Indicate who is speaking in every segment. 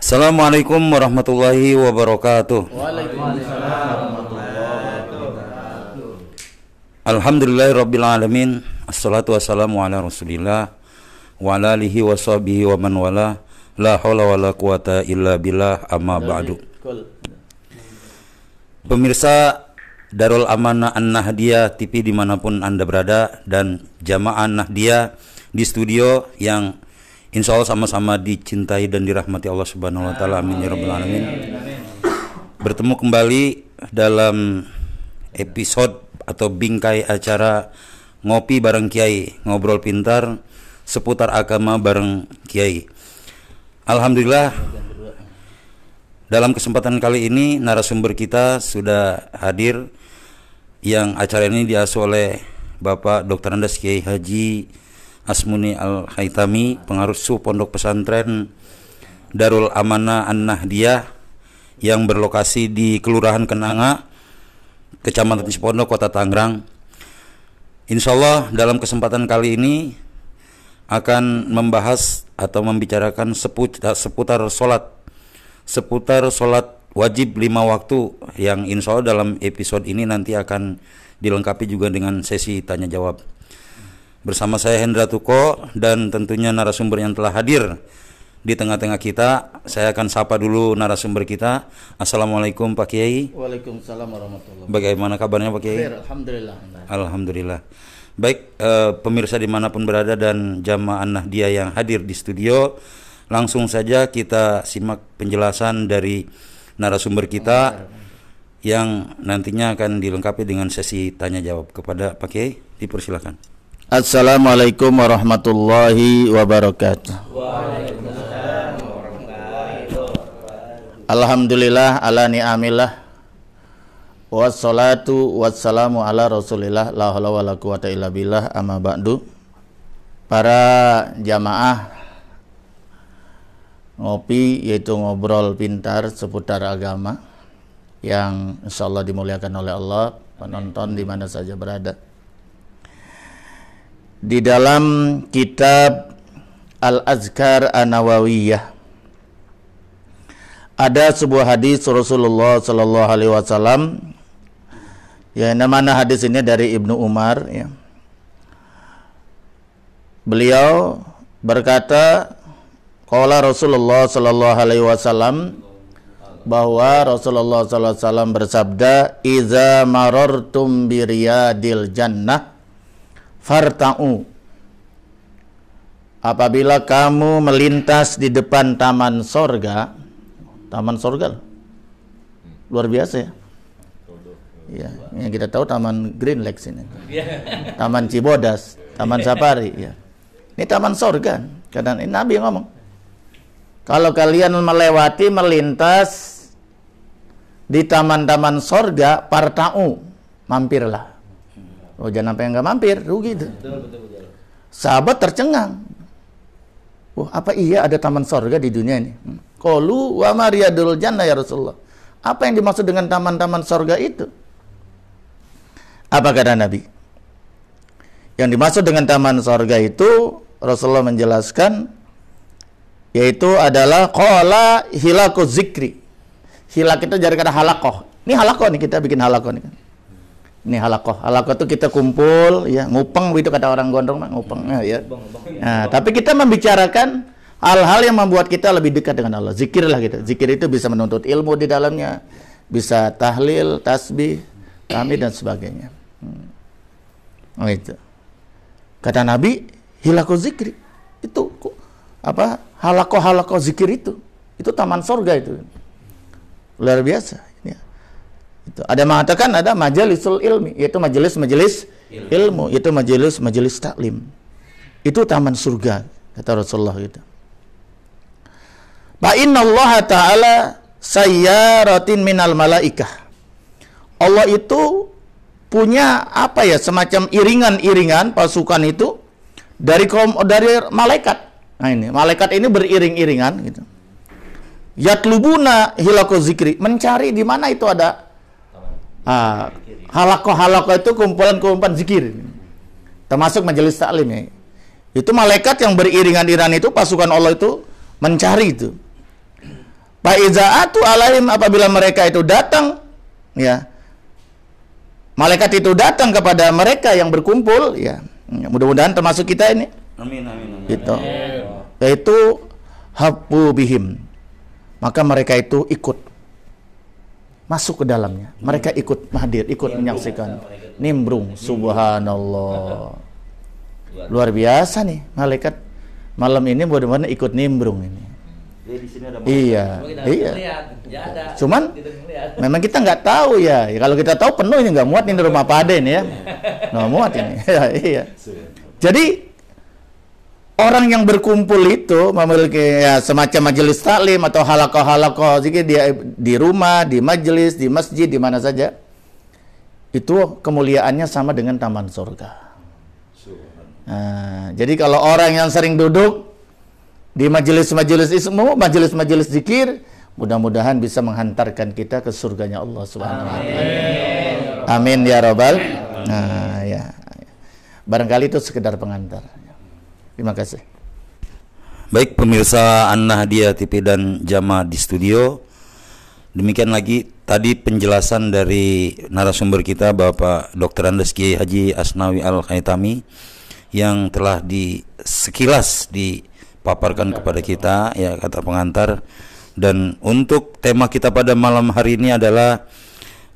Speaker 1: Assalamualaikum warahmatullahi wabarakatuh.
Speaker 2: Waalaikumsalam warahmatullahi wabarakatuh.
Speaker 1: Alhamdulillahirabbil alamin. Assalatu wassalamu ala Rasulillah wa ala alihi wa sahbihi wa man wala. La haula wala quwata illa billah, amma ba'du. Pemirsa Darul Amanah An-Nahdiyah TV dimanapun Anda berada, dan jamaah Nahdiyah di studio yang insya Allah sama-sama dicintai dan dirahmati Allah Subhanahu wa Ta'ala, amin ya rabbal alamin. Bertemu kembali dalam episode atau bingkai acara Ngopi Bareng Kiai, ngobrol pintar seputar agama bareng Kiai. Alhamdulillah, dalam kesempatan kali ini narasumber kita sudah hadir, yang acara ini diasuh oleh Bapak Dr. Andes Kiai Haji Asmuni Al-Haitami, pengasuh Pondok Pesantren Darul Amanah An-Nahdiyah yang berlokasi di Kelurahan Kenanga, Kecamatan Cipondok, Kota Tangerang. Insyaallah dalam kesempatan kali ini akan membahas atau membicarakan seputar sholat wajib 5 waktu, yang insya Allah dalam episode ini nanti akan dilengkapi juga dengan sesi tanya jawab. Bersama saya Hendra Tuko dan tentunya narasumber yang telah hadir di tengah-tengah kita. Saya akan sapa dulu narasumber kita. Assalamualaikum Pak Kiai.
Speaker 2: Waalaikumsalam warahmatullahi wabarakatuh.
Speaker 1: Bagaimana kabarnya Pak Kiai?
Speaker 2: Alhamdulillah.
Speaker 1: Alhamdulillah. Baik, pemirsa dimanapun berada dan jamaah Nahdiyah yang hadir di studio, langsung saja kita simak penjelasan dari narasumber kita yang nantinya akan dilengkapi dengan sesi tanya jawab. Kepada Pak Kiai, dipersilakan.
Speaker 2: Assalamualaikum warahmatullahi wabarakatuh.
Speaker 3: Waalaikumsalam warahmatullahi wabarakatuh.
Speaker 2: Alhamdulillah ala ni'amillah, wassalatu wassalamu ala rasulillah, la haula wala quwata illa billah, amma ba'du. Para jamaah ngopi, yaitu ngobrol pintar seputar agama, yang insyaallah dimuliakan oleh Allah, penonton di mana saja berada. Di dalam kitab Al-Azkar An-Nawawiyah ada sebuah hadis Rasulullah sallallahu alaihi wasallam, yang mana hadis ini dari Ibnu Umar, ya. Beliau berkata, qala Rasulullah sallallahu alaihi wasallam, bahwa Rasulullah sallallahu alaihi wasallam bersabda, "Idza marartum bi riyadil jannah farta'u." Apabila kamu melintas di depan taman sorga, taman sorga luar biasa ya. Ya, yang kita tahu taman Green Lakes ini, taman Cibodas, taman Safari, ya. Ini taman sorga. Kadang ini Nabi ngomong, kalau kalian melewati, melintas di taman-taman sorga, parta'u, mampirlah. Oh, jangan sampai nggak mampir, rugi itu. Betul. Sahabat tercengang. Oh, apa iya ada taman sorga di dunia ini? Qalu wa ma riyadul jannah ya Rasulullah. Apa yang dimaksud dengan taman-taman sorga itu? Apa kata Nabi? Yang dimaksud dengan taman sorga itu, Rasulullah menjelaskan, yaitu adalah qala hilaku zikri. Hilak itu dari kata halakoh. Ini halakoh nih, kita bikin halakoh nih kan. Ini halakoh. Halakoh itu kita kumpul, ya, ngupeng itu kata orang Gondrong, ngupeng, ya. Nah, tapi kita membicarakan hal-hal yang membuat kita lebih dekat dengan Allah. Zikir lah gitu. Zikir itu bisa menuntut ilmu di dalamnya, bisa tahlil, tasbih, tahmid dan sebagainya. Oh, itu. Kata Nabi, hilaku zikri. Itu apa? Halakoh zikir itu taman sorga itu. Luar biasa. Itu ada mengatakan ada majalisul ilmi, yaitu majelis ilmu, yaitu majelis taklim. Itu taman surga kata Rasulullah gitu. Fa innallaha ta'ala sayyaratin minal malaikah. Allah itu punya apa ya, semacam iringan-iringan pasukan itu dari malaikat. Nah, ini malaikat ini beriring-iringan gitu. Yatlubuna hilaqu zikri, mencari di mana itu ada halakoh itu kumpulan-kumpulan zikir, termasuk majelis taklim ya. Itu malaikat yang beriringan-iringan itu, pasukan Allah itu mencari itu. Fa izaatu alaihim, apabila mereka itu datang, ya, malaikat itu datang kepada mereka yang berkumpul, ya, mudah-mudahan termasuk kita ini.
Speaker 1: Amin, amin, amin.
Speaker 2: Gitu. Yaitu habbu bihim, maka mereka itu ikut masuk ke dalamnya. Mereka ikut hadir, ikut menyaksikan. Nimbrung, subhanallah. Luar biasa nih malaikat malam ini, mudah-mudahan ikut nimbrung ini.
Speaker 1: Di sini ada
Speaker 2: Iya. Cuman memang kita nggak tahu ya. Kalau kita tahu penuh ini, nggak muat ini rumah Pak Ade ini ya. Nggak muat ini. Iya. Jadi orang yang berkumpul itu memiliki ya, semacam majelis taklim atau halakoh-halakoh zikir di rumah, di majelis, di masjid, di mana saja. Itu kemuliaannya sama dengan taman surga. Nah, jadi kalau orang yang sering duduk di majelis-majelis ismu, majelis-majelis zikir, mudah-mudahan bisa menghantarkan kita ke surganya Allah Subhanahu wa taala. Amin ya rabbal. Nah, ya. Barangkali itu sekedar pengantar. Terima kasih.
Speaker 1: Baik pemirsa An-Nahdiyah TV dan jamaah di studio, demikian lagi tadi penjelasan dari narasumber kita Bapak Dr. Andes Kiai Haji Asnawi Al-Khaitami yang telah sekilas dipaparkan kepada kita ya kata pengantar. Dan untuk tema kita pada malam hari ini adalah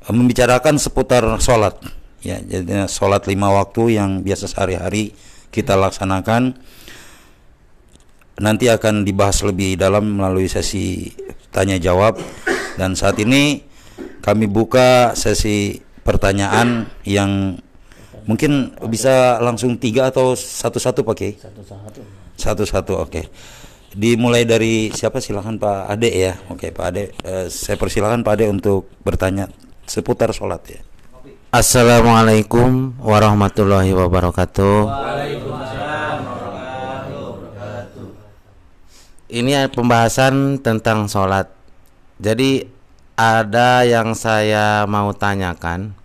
Speaker 1: membicarakan seputar sholat ya, jadi sholat 5 waktu yang biasa sehari-hari kita laksanakan. Nanti akan dibahas lebih dalam melalui sesi tanya jawab, dan saat ini kami buka sesi pertanyaan yang mungkin bisa langsung 3 atau satu-satu Pak Kiai? Satu-satu, oke. Dimulai dari siapa? Silakan Pak Ade ya. Oke Pak Ade, saya persilakan Pak Ade untuk bertanya seputar sholat ya.
Speaker 4: Assalamualaikum warahmatullahi wabarakatuh.
Speaker 3: Waalaikumsalam warahmatullahi wabarakatuh.
Speaker 4: Ini pembahasan tentang sholat. Jadi ada yang saya mau tanyakan.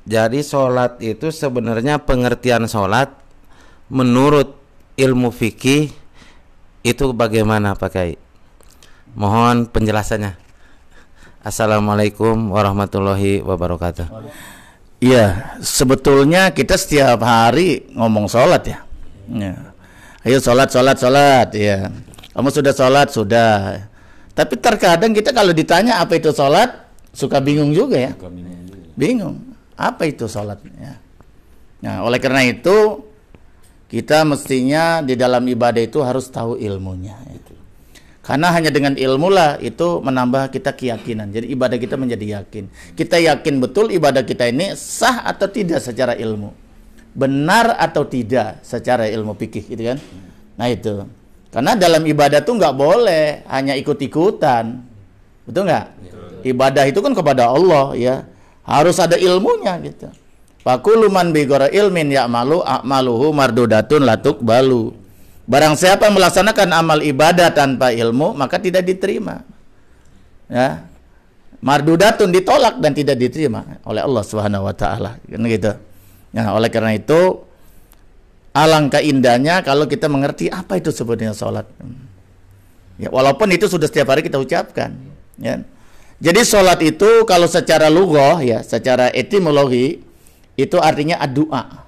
Speaker 4: Jadi sholat itu sebenarnya pengertian sholat menurut ilmu fikih itu bagaimana Pak Kiai? Mohon penjelasannya. Assalamualaikum warahmatullahi wabarakatuh.
Speaker 2: Iya, sebetulnya kita setiap hari ngomong sholat ya. Ya. Ayo sholat. Ya. Kamu sudah sholat? Sudah. Tapi terkadang kita kalau ditanya apa itu sholat, suka bingung juga ya. Bingung. Apa itu sholat? Ya. Nah, oleh karena itu kita mestinya di dalam ibadah itu harus tahu ilmunya. Itu. Karena hanya dengan ilmu lah itu menambah kita keyakinan. Jadi ibadah kita menjadi yakin. Kita yakin betul ibadah kita ini sah atau tidak secara ilmu, benar atau tidak secara ilmu fikih, gitu kan? Nah itu. Karena dalam ibadah tuh nggak boleh hanya ikut-ikutan, betul nggak? Ibadah itu kan kepada Allah ya. Harus ada ilmunya gitu. Fakulu man bigora ilmin ya'malu a'maluhu mardudatun latuk balu. Barang siapa yang melaksanakan amal ibadah tanpa ilmu, maka tidak diterima. Ya. Mardudatun ditolak dan tidak diterima oleh Allah Subhanahu wa taala. Kan gitu. Nah, oleh karena itu alangkah indahnya kalau kita mengerti apa itu sebenarnya salat. Ya, walaupun itu sudah setiap hari kita ucapkan, ya. Jadi sholat itu kalau secara lughah ya, secara etimologi itu artinya doa.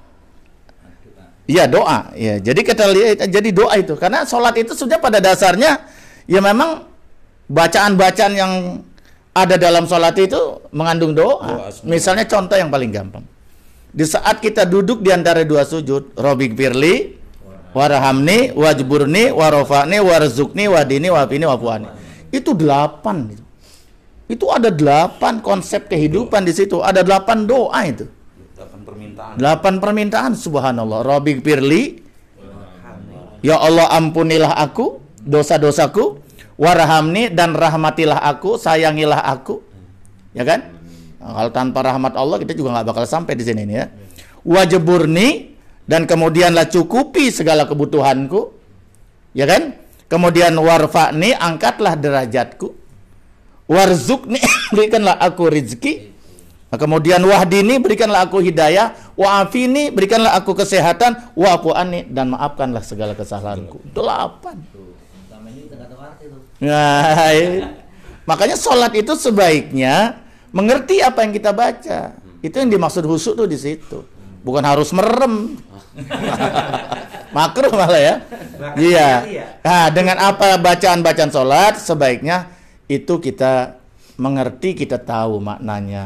Speaker 2: Iya doa. Ya, jadi kita lihat jadi doa itu karena sholat itu sudah pada dasarnya ya memang bacaan-bacaan yang ada dalam sholat itu mengandung doa. Misalnya contoh yang paling gampang. Di saat kita duduk di antara dua sujud, Robbik firli, warhamni, wajburni, warofani, warzukni, wadini, wafini, wafuani. Itu 8. Itu ada 8 konsep kehidupan di situ. Ada 8 doa itu. 8 permintaan. Subhanallah. Robbik firli, ya Allah ampunilah aku dosa-dosaku, warhamni dan rahmatilah aku, sayangilah aku. Ya kan? Nah, kalau tanpa rahmat Allah kita juga nggak bakal sampai di sini ya. Wajburni dan kemudianlah cukupi segala kebutuhanku. Ya kan? Kemudian warfa'ni, angkatlah derajatku. Warzukni, berikanlah aku rezeki. Nah, kemudian wahdini, berikanlah aku hidayah. Wa'afini, berikanlah aku kesehatan. Wa'afu'ani, dan maafkanlah segala kesalahanku. 8. Nah, makanya sholat itu sebaiknya mengerti apa yang kita baca. Itu yang dimaksud khusyuk tuh di situ. Bukan harus merem. Makruh malah ya. Iya. Nah, dengan apa bacaan-bacaan sholat sebaiknya itu kita mengerti, kita tahu maknanya.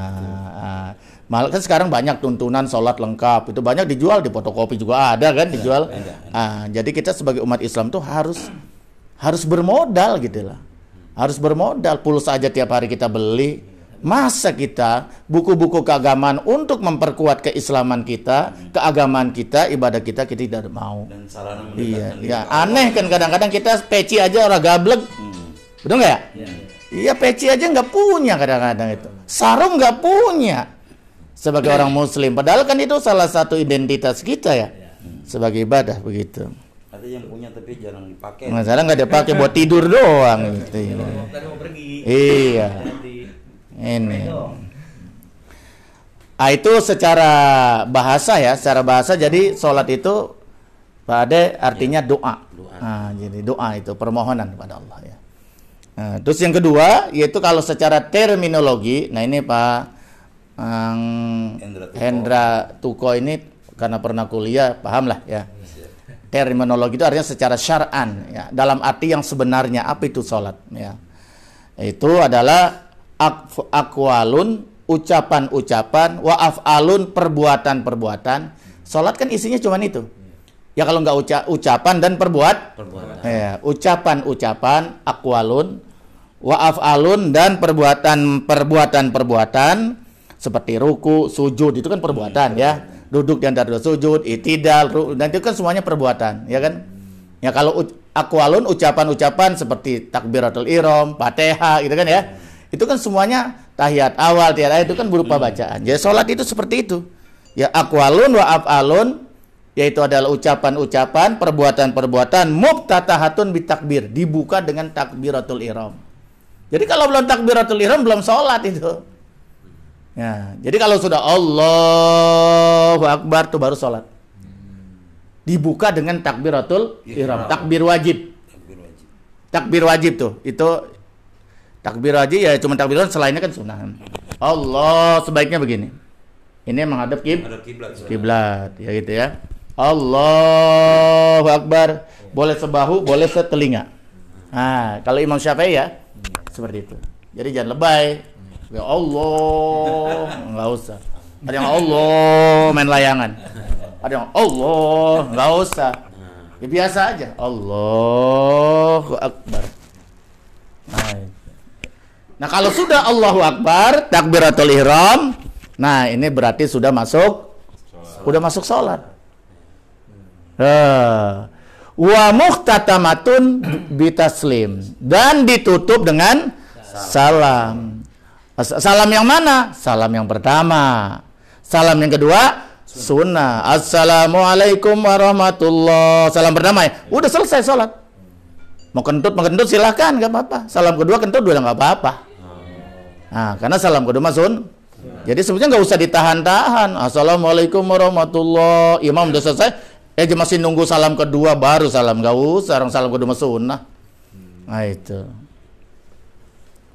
Speaker 2: Malah kan sekarang banyak tuntunan sholat lengkap, itu banyak dijual di fotokopi juga ada kan dijual. Jadi kita sebagai umat Islam tuh harus bermodal gitu lah. Harus bermodal, pulsa aja tiap hari kita beli. Masa kita buku-buku keagamaan untuk memperkuat keislaman kita, keagamaan kita, ibadah kita tidak mau.
Speaker 1: Dan sarana
Speaker 2: Iya, aneh kan kadang-kadang kita peci aja orang gablek. Betul nggak ya? Iya, peci aja nggak punya kadang-kadang itu. Sarung nggak punya sebagai orang muslim. Padahal kan itu salah satu identitas kita ya. Sebagai ibadah begitu.
Speaker 1: Ada yang punya tapi jarang dipakai.
Speaker 2: Masalah nggak dipakai buat tidur doang gitu. Iya. Ini. Itu secara bahasa ya, secara bahasa jadi sholat itu Pak Ade artinya doa. Jadi doa itu permohonan kepada Allah ya. Terus yang kedua yaitu kalau secara terminologi, nah ini Pak Hendra Tuko ini karena pernah kuliah paham lah ya. Terminologi itu artinya secara syar'an ya, dalam arti yang sebenarnya apa itu sholat ya. Itu adalah aqwalun, ucapan-ucapan, wa af'alun, perbuatan-perbuatan. Sholat kan isinya cuma itu. Ya kalau nggak ucapan dan perbuatan. Ya, ucapan-ucapan, aqwalun, wa af'alun dan perbuatan-perbuatan seperti ruku, sujud itu kan perbuatan ya. Duduk di antara dua sujud, itidal, dan itu kan semuanya perbuatan, ya kan? Ya kalau aqwalun ucapan-ucapan seperti takbiratul ihram, Fatihah gitu kan ya. Itu kan semuanya tahiyat awal, tahiyat akhir itu kan berupa bacaan. Jadi salat itu seperti itu. Ya aqwalun wa af'alun yaitu adalah ucapan-ucapan, perbuatan-perbuatan muftatahatun bitakbir, dibuka dengan takbiratul ihram. Jadi kalau belum takbiratul ihram belum salat itu. Ya, jadi kalau sudah Allahu Akbar tuh baru sholat. Dibuka dengan takbiratul ihram, takbir wajib. Takbir wajib tuh, itu takbir wajib ya cuma takbir selainnya kan sunnah. Allah sebaiknya begini. Ini menghadap kiblat, ya gitu ya. Allahu Akbar, boleh sebahu, boleh setelinga. Nah, kalau Imam Syafi'i ya seperti itu. Jadi jangan lebay. Ya Allah, nggak usah. Ada yang Allah main layangan. Ada yang Allah, nggak usah. Ya biasa aja. Allahu Akbar. Nah kalau sudah Allahu Akbar, takbiratul ihram, nah ini berarti sudah masuk sholat. Wa muhtatamatun bitaslim, dan ditutup dengan salam. Salam yang mana? Salam yang pertama. Salam yang kedua sunnah. Assalamualaikum warahmatullah. Salam pertama ya. Udah selesai sholat. Mau kentut silahkan, nggak apa-apa. Salam kedua kentut udah nggak apa-apa. Nah, karena salam kedua sun. Jadi sebenarnya nggak usah ditahan-tahan. Assalamualaikum warahmatullah. Imam udah selesai. Masih nunggu salam kedua baru salam, nggak usah. Orang salam kedua sunnah. Nah itu.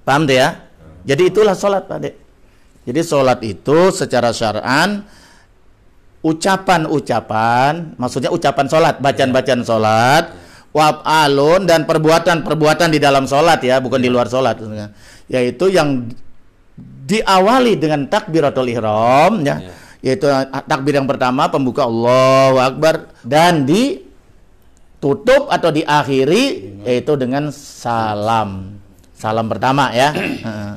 Speaker 2: Paham deh ya? Jadi itulah sholat Pak Dek. Jadi sholat itu secara syar'an ucapan-ucapan, maksudnya ucapan sholat, bacaan-bacaan sholat, waf'alun dan perbuatan-perbuatan di dalam sholat ya, bukan di luar sholat. Yaitu yang diawali dengan takbiratul ihram ya, yaitu takbir yang pertama pembuka Allahu Akbar, dan ditutup atau diakhiri yaitu dengan salam. Salam pertama ya,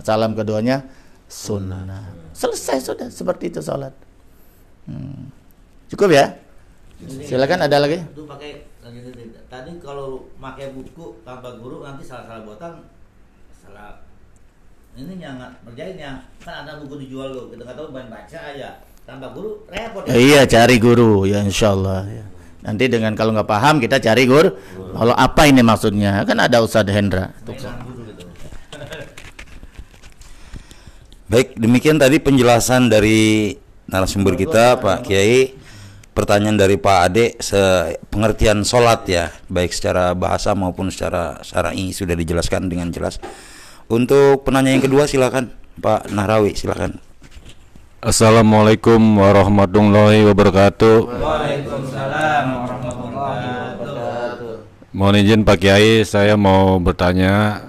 Speaker 2: salam keduanya sunnah. Selesai sudah, seperti itu sholat. Cukup ya? Silakan ada lagi?
Speaker 3: Itu pakai tadi kalau pakai buku tanpa guru nanti salah buatan salah. Ini yang ngerjainnya kan ada buku dijual loh, kita nggak tahu baca aja tanpa guru repot.
Speaker 2: Iya cari guru ya insyaallah ya. Nanti dengan kalau nggak paham kita cari guru. Kalau apa ini maksudnya? Kan ada Ustadz Hendra.
Speaker 1: Baik, demikian tadi penjelasan dari narasumber kita Pak Kiai pertanyaan dari Pak Ade, pengertian sholat ya, baik secara bahasa maupun secara syar'i sudah dijelaskan dengan jelas. Untuk penanya yang kedua silakan Pak Nahrawi, silakan.
Speaker 5: Assalamualaikum warahmatullahi wabarakatuh.
Speaker 3: Waalaikumsalam warahmatullahi wabarakatuh.
Speaker 5: Mohon izin Pak Kiai, saya mau bertanya,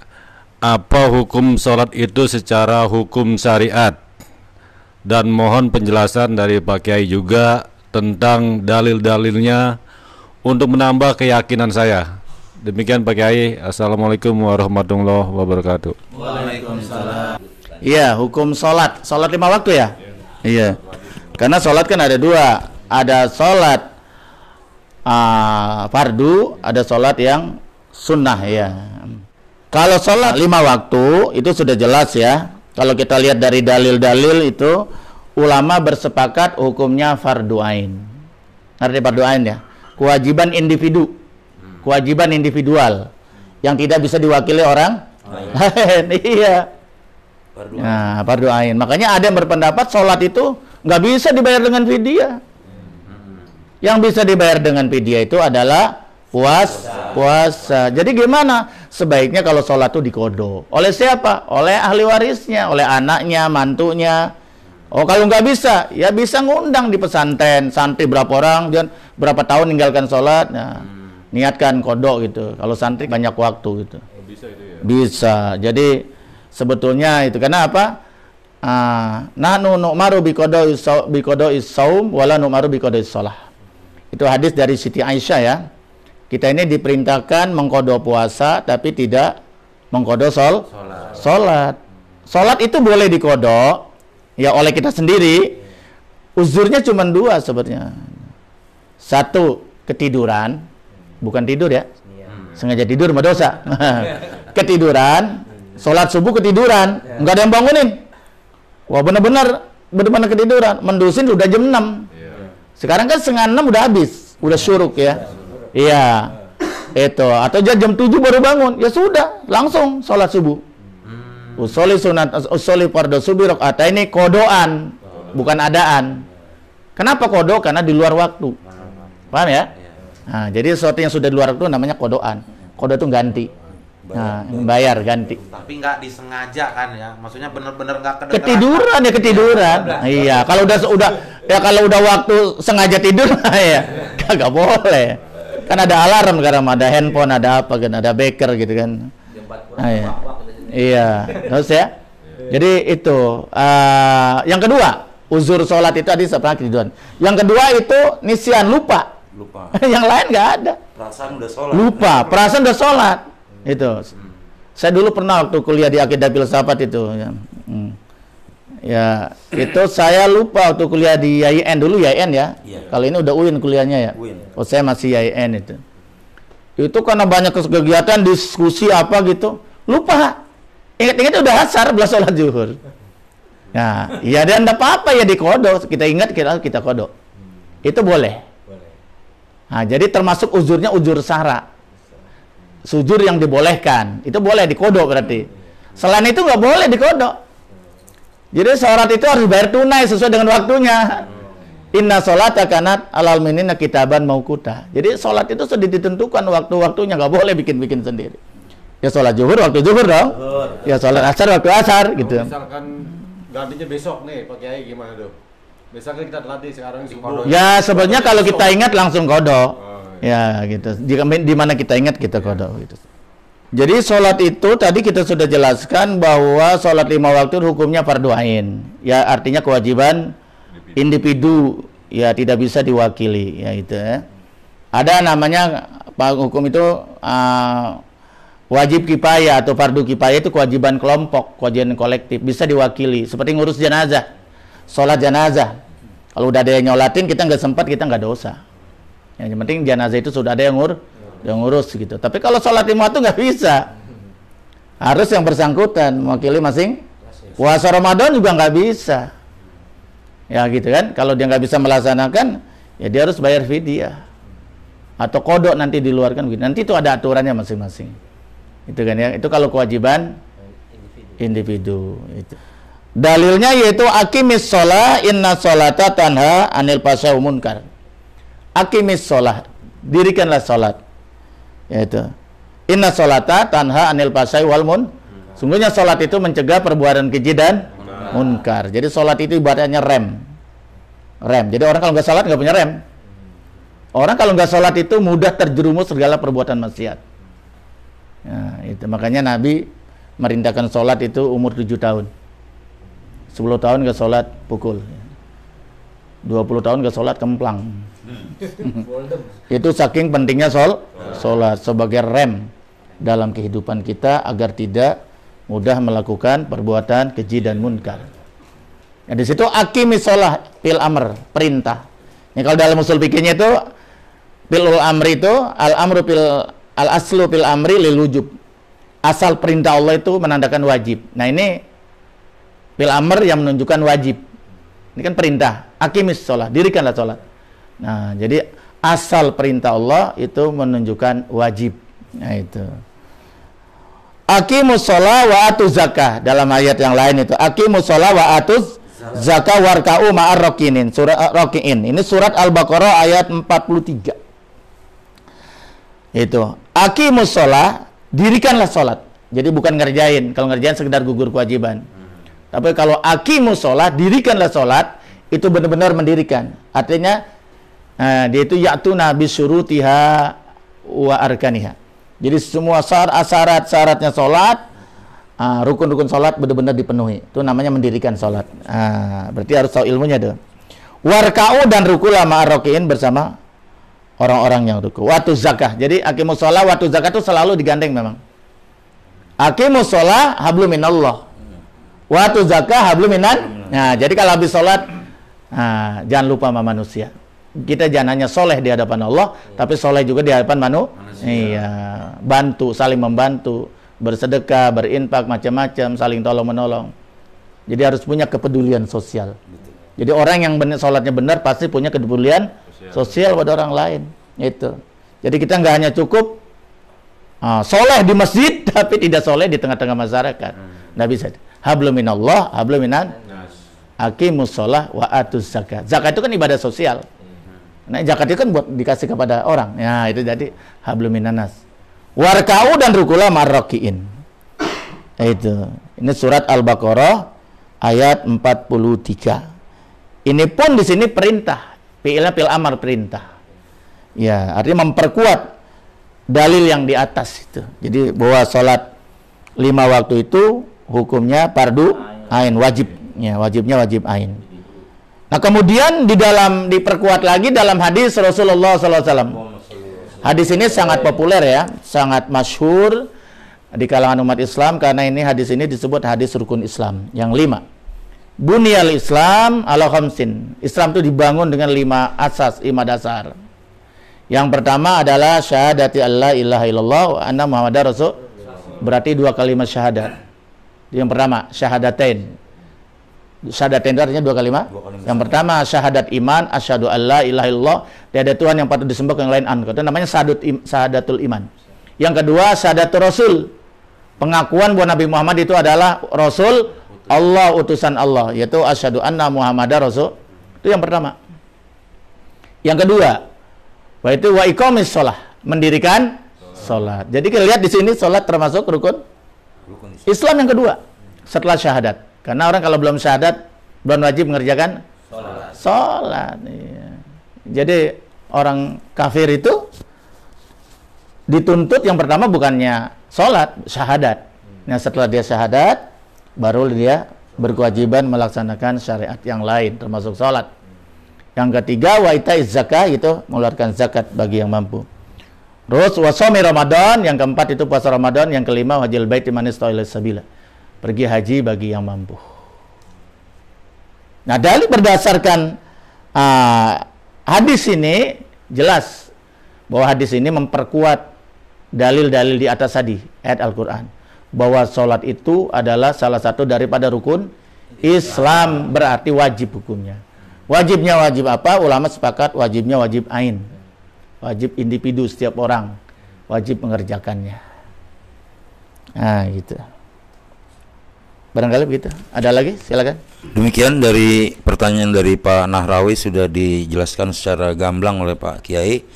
Speaker 5: apa hukum sholat itu secara hukum syariat? Dan mohon penjelasan dari Pak Kiai juga tentang dalil-dalilnya untuk menambah keyakinan saya. Demikian Pak Kiai. Assalamualaikum warahmatullahi wabarakatuh.
Speaker 3: Waalaikumsalam.
Speaker 2: Iya, hukum sholat 5 waktu ya? Iya. Karena sholat kan ada dua, ada sholat fardu, ada sholat yang sunnah ya. Kalau sholat 5 waktu itu sudah jelas ya. Kalau kita lihat dari dalil-dalil itu, ulama bersepakat hukumnya fardu ain. Arti fardu ain ya, kewajiban individu, kewajiban individual yang tidak bisa diwakili orang lain. Iya. Nah, fardu ain. Makanya ada yang berpendapat sholat itu nggak bisa dibayar dengan fidyah. Yang bisa dibayar dengan fidyah itu adalah puasa. Jadi gimana? Sebaiknya kalau sholat itu diqodho. Oleh siapa? Oleh ahli warisnya, oleh anaknya, mantunya. Oh, kalau nggak bisa, ya bisa ngundang di pesantren, santri berapa orang, dan berapa tahun ninggalkan sholat, nah, niatkan qodho gitu. Kalau santri banyak waktu gitu.
Speaker 5: Bisa itu ya?
Speaker 2: Bisa. Jadi sebetulnya itu karena apa? Nahnu nu'maru biqodho'is shaum wala nu'maru biqodho'is shalah. Itu hadis dari Siti Aisyah ya. Kita ini diperintahkan mengqodho puasa tapi tidak mengqodho sholat. Sholat itu boleh diqodho ya oleh kita sendiri. Uzurnya cuma 2 sebenarnya. 1, ketiduran, bukan tidur ya. Sengaja tidur mah dosa. Ketiduran, sholat subuh ketiduran, nggak ada yang bangunin. Wah, benar-benar ketiduran. Mendusin udah jam 6. Sekarang kan setengah 6 udah habis, udah syuruk ya. Iya. Itu atau jam 7 baru bangun, ya sudah, langsung sholat subuh. Usoli fardhu subuh rakaataini qodhoan, bukan adaan. Kenapa qodho? Karena di luar waktu. Paham ya? Nah, jadi sesuatu yang sudah di luar waktu namanya qodhoan. Qodho itu ganti. Nah, bayar ganti.
Speaker 4: Tapi nggak disengaja kan ya? Maksudnya benar-benar nggak
Speaker 2: ketiduran ya ketiduran. Iya, kalau udah waktu sengaja tidur ya kagak boleh. Kan ada alarm sekarang, ada handphone, ada apa kan, ada beker gitu kan. Nah, iya, terus ya. Jadi itu yang kedua, uzur sholat itu tadi setelah ketiduran. Yang kedua itu nisyan, lupa. Yang lain nggak ada.
Speaker 1: Perasaan udah sholat.
Speaker 2: Lupa, perasaan udah sholat. Itu. Saya dulu pernah waktu kuliah di Akidah Filsafat itu ya. Ya, itu saya lupa waktu kuliah di YIN dulu YIN ya.
Speaker 1: Iya.
Speaker 2: Kalau ini udah UIN kuliahnya ya.
Speaker 1: UIN.
Speaker 2: Oh, saya masih YIN itu. Itu karena banyak kegiatan, diskusi apa gitu. Lupa. Ingat-ingat udah asar belas sholat zuhur. Nah, ya dan enggak apa-apa ya diqodho. Kita ingat kita qodho. Itu boleh. Nah, jadi termasuk uzurnya uzur syara. Sujud yang dibolehkan. Itu boleh diqodho berarti. Selain itu nggak boleh diqodho. Jadi sholat itu harus bayar tunai sesuai dengan waktunya. Inna sholata kanat alal mu'minina kitaban mauquta. Jadi sholat itu sudah ditentukan waktu-waktunya, nggak boleh bikin-bikin sendiri. Ya sholat zuhur waktu zuhur dong. Ya sholat asar waktu asar gitu.
Speaker 5: Misalkan gantinya besok nih Pak Kiai, gimana tuh? Besok kita latih sekarang subuh.
Speaker 2: Ya sebenarnya kalau kita ingat langsung qodho. Ya gitu. Di mana kita ingat kita qodho gitu. Jadi sholat itu tadi kita sudah jelaskan bahwa sholat 5 waktu hukumnya fardu ain. Ya artinya kewajiban individu, ya tidak bisa diwakili ya itu ya. Ada namanya hukum itu wajib kifayah atau fardu kifayah, itu kewajiban kelompok, kewajiban kolektif, bisa diwakili seperti ngurus jenazah, sholat jenazah. Kalau udah ada yang nyolatin kita nggak sempat, kita nggak dosa. Yang penting jenazah itu sudah ada yang ngurus gitu. Tapi kalau sholat 5 waktu nggak bisa, harus yang bersangkutan mewakili masing. Puasa Ramadan juga nggak bisa, ya gitu kan. Kalau dia nggak bisa melaksanakan, ya dia harus bayar fidyah atau qodho nanti diluarkan. Nanti itu ada aturannya masing-masing. Itu kan ya. Itu kalau kewajiban individu. Itu. Dalilnya yaitu aqimis shalah inna sholata tanha anil fahsya'i wal munkar. aqimis sholat, dirikanlah sholat. Yaitu inna sholata tanha anil fasai wal mun. Sungguhnya sholat itu mencegah perbuatan keji dan munkar. Jadi sholat itu ibaratnya rem. Jadi orang kalau nggak sholat nggak punya rem. Orang kalau nggak sholat itu mudah terjerumus segala perbuatan maksiat. Nah, itu makanya Nabi merintahkan sholat itu umur 7 tahun. 10 tahun nggak sholat pukul. 20 tahun nggak sholat kemplang. Itu saking pentingnya sholat sebagai rem dalam kehidupan kita agar tidak mudah melakukan perbuatan keji dan munkar. Nah, di situ aqimis sholat fil amr, perintah. Ini kalau dalam usul fikihnya itu fil amri itu al-amru fil al-aslu fil amri lil wujub. Asal perintah Allah itu menandakan wajib. Nah, ini fil amr yang menunjukkan wajib. Ini kan perintah. Aqimis sholat, dirikanlah sholat. Nah, jadi asal perintah Allah itu menunjukkan wajib. Nah, itu. Aqimus sholat wa atuz zakah. Dalam ayat yang lain itu aqimus sholat wa atuz zakah warka'u ma'ar rokinin. Surat Rokiin. Ini surat Al-Baqarah ayat 43. Itu. Aqimus sholat, dirikanlah sholat. Jadi bukan ngerjain. Kalau ngerjain sekedar gugur kewajiban. Tapi kalau aqimus sholat, dirikanlah sholat, itu benar-benar mendirikan. Artinya dia itu ya'tuna bisyurutiha wa arkaniha. Jadi semua syarat-syaratnya sholat, rukun-rukun sholat benar-benar dipenuhi. Itu namanya mendirikan sholat. Berarti harus tahu ilmunya tuh. Warka'u dan rukulah ma'ar rokiin bersama orang-orang yang ruku. Watu zakah. Jadi aqimus sholat, watu zakah itu selalu digandeng memang. Aqimus sholat hablum minallah. Watu zakah hablum minan. Nah, jadi kalau habis sholat, jangan lupa sama manusia. Kita jangan hanya soleh di hadapan Allah, tapi soleh juga di hadapan manusia. Iya, bantu, saling membantu, bersedekah, berinfak, macam-macam, saling tolong menolong. Jadi harus punya kepedulian sosial. Jadi orang yang sholatnya benar pasti punya kepedulian sosial pada orang lain. Itu. Jadi kita nggak hanya cukup soleh di masjid, tapi tidak soleh di tengah-tengah masyarakat. Nggak bisa. Hablum minallah, hablum minan. Aqimus sholah wa atuz zakat. Zakat itu kan ibadah sosial. Nah, zakat itu kan buat dikasih kepada orang. Ya, itu jadi hablum minanas. Warka'u dan rukulah marrokiin. Itu. Ini surat Al-Baqarah ayat 43. Ini pun di sini perintah. Fi'ilnya fil amar, perintah. Ya, artinya memperkuat dalil yang di atas itu. Jadi bahwa sholat 5 waktu itu hukumnya fardu ain, wajib. Ya, wajibnya wajib ain. Nah, kemudian diperkuat lagi dalam hadis Rasulullah SAW. Hadis ini sangat populer ya, sangat masyhur di kalangan umat Islam karena ini hadis ini disebut hadis rukun Islam yang 5. Bunyal Islam ala khamsin. Islam itu dibangun dengan 5 asas, 5 dasar. Yang pertama adalah syahadati alla ilaha illallah wa anna muhammadar rasul. Berarti 2 kalimat syahadat. Yang pertama syahadatain. Syahadatain itu artinya 2 kalimat. Yang pertama syahadat iman, asyhadu alla ilaha illallah, tiada Tuhan yang patut disembah yang lain anu. Itu namanya syahadatul iman. Yang kedua syahadatul rasul. Pengakuan bahwa Nabi Muhammad itu adalah rasul Allah, utusan Allah, yaitu asyhadu anna muhammadar rasul. Itu yang pertama. Yang kedua, yaitu wa iqamis shalah, mendirikan salat. Jadi kita lihat di sini salat termasuk rukun Islam yang kedua setelah syahadat. Karena orang kalau belum syahadat belum wajib mengerjakan salat. Iya. Jadi orang kafir itu dituntut yang pertama bukannya salat, syahadat. Nah, setelah dia syahadat baru dia berkewajiban melaksanakan syariat yang lain termasuk salat. Yang ketiga wa itaiz zakah, itu mengeluarkan zakat bagi yang mampu. Terus wa shaumi Ramadan, yang keempat itu puasa Ramadan, yang kelima wajil baiti man ista'ila sabila. Pergi haji bagi yang mampu. Nah, dalil berdasarkan hadis ini jelas bahwa hadis ini memperkuat dalil-dalil di atas tadi ayat Al-Qur'an bahwa sholat itu adalah salah satu daripada rukun Islam, berarti wajib hukumnya. Wajibnya wajib apa? Ulama sepakat wajibnya wajib ain. Wajib individu setiap orang wajib mengerjakannya. Nah, gitu. Barangkali begitu. Ada lagi? Silakan.
Speaker 1: Demikian dari pertanyaan dari Pak Nahrawi sudah dijelaskan secara gamblang oleh Pak Kiai.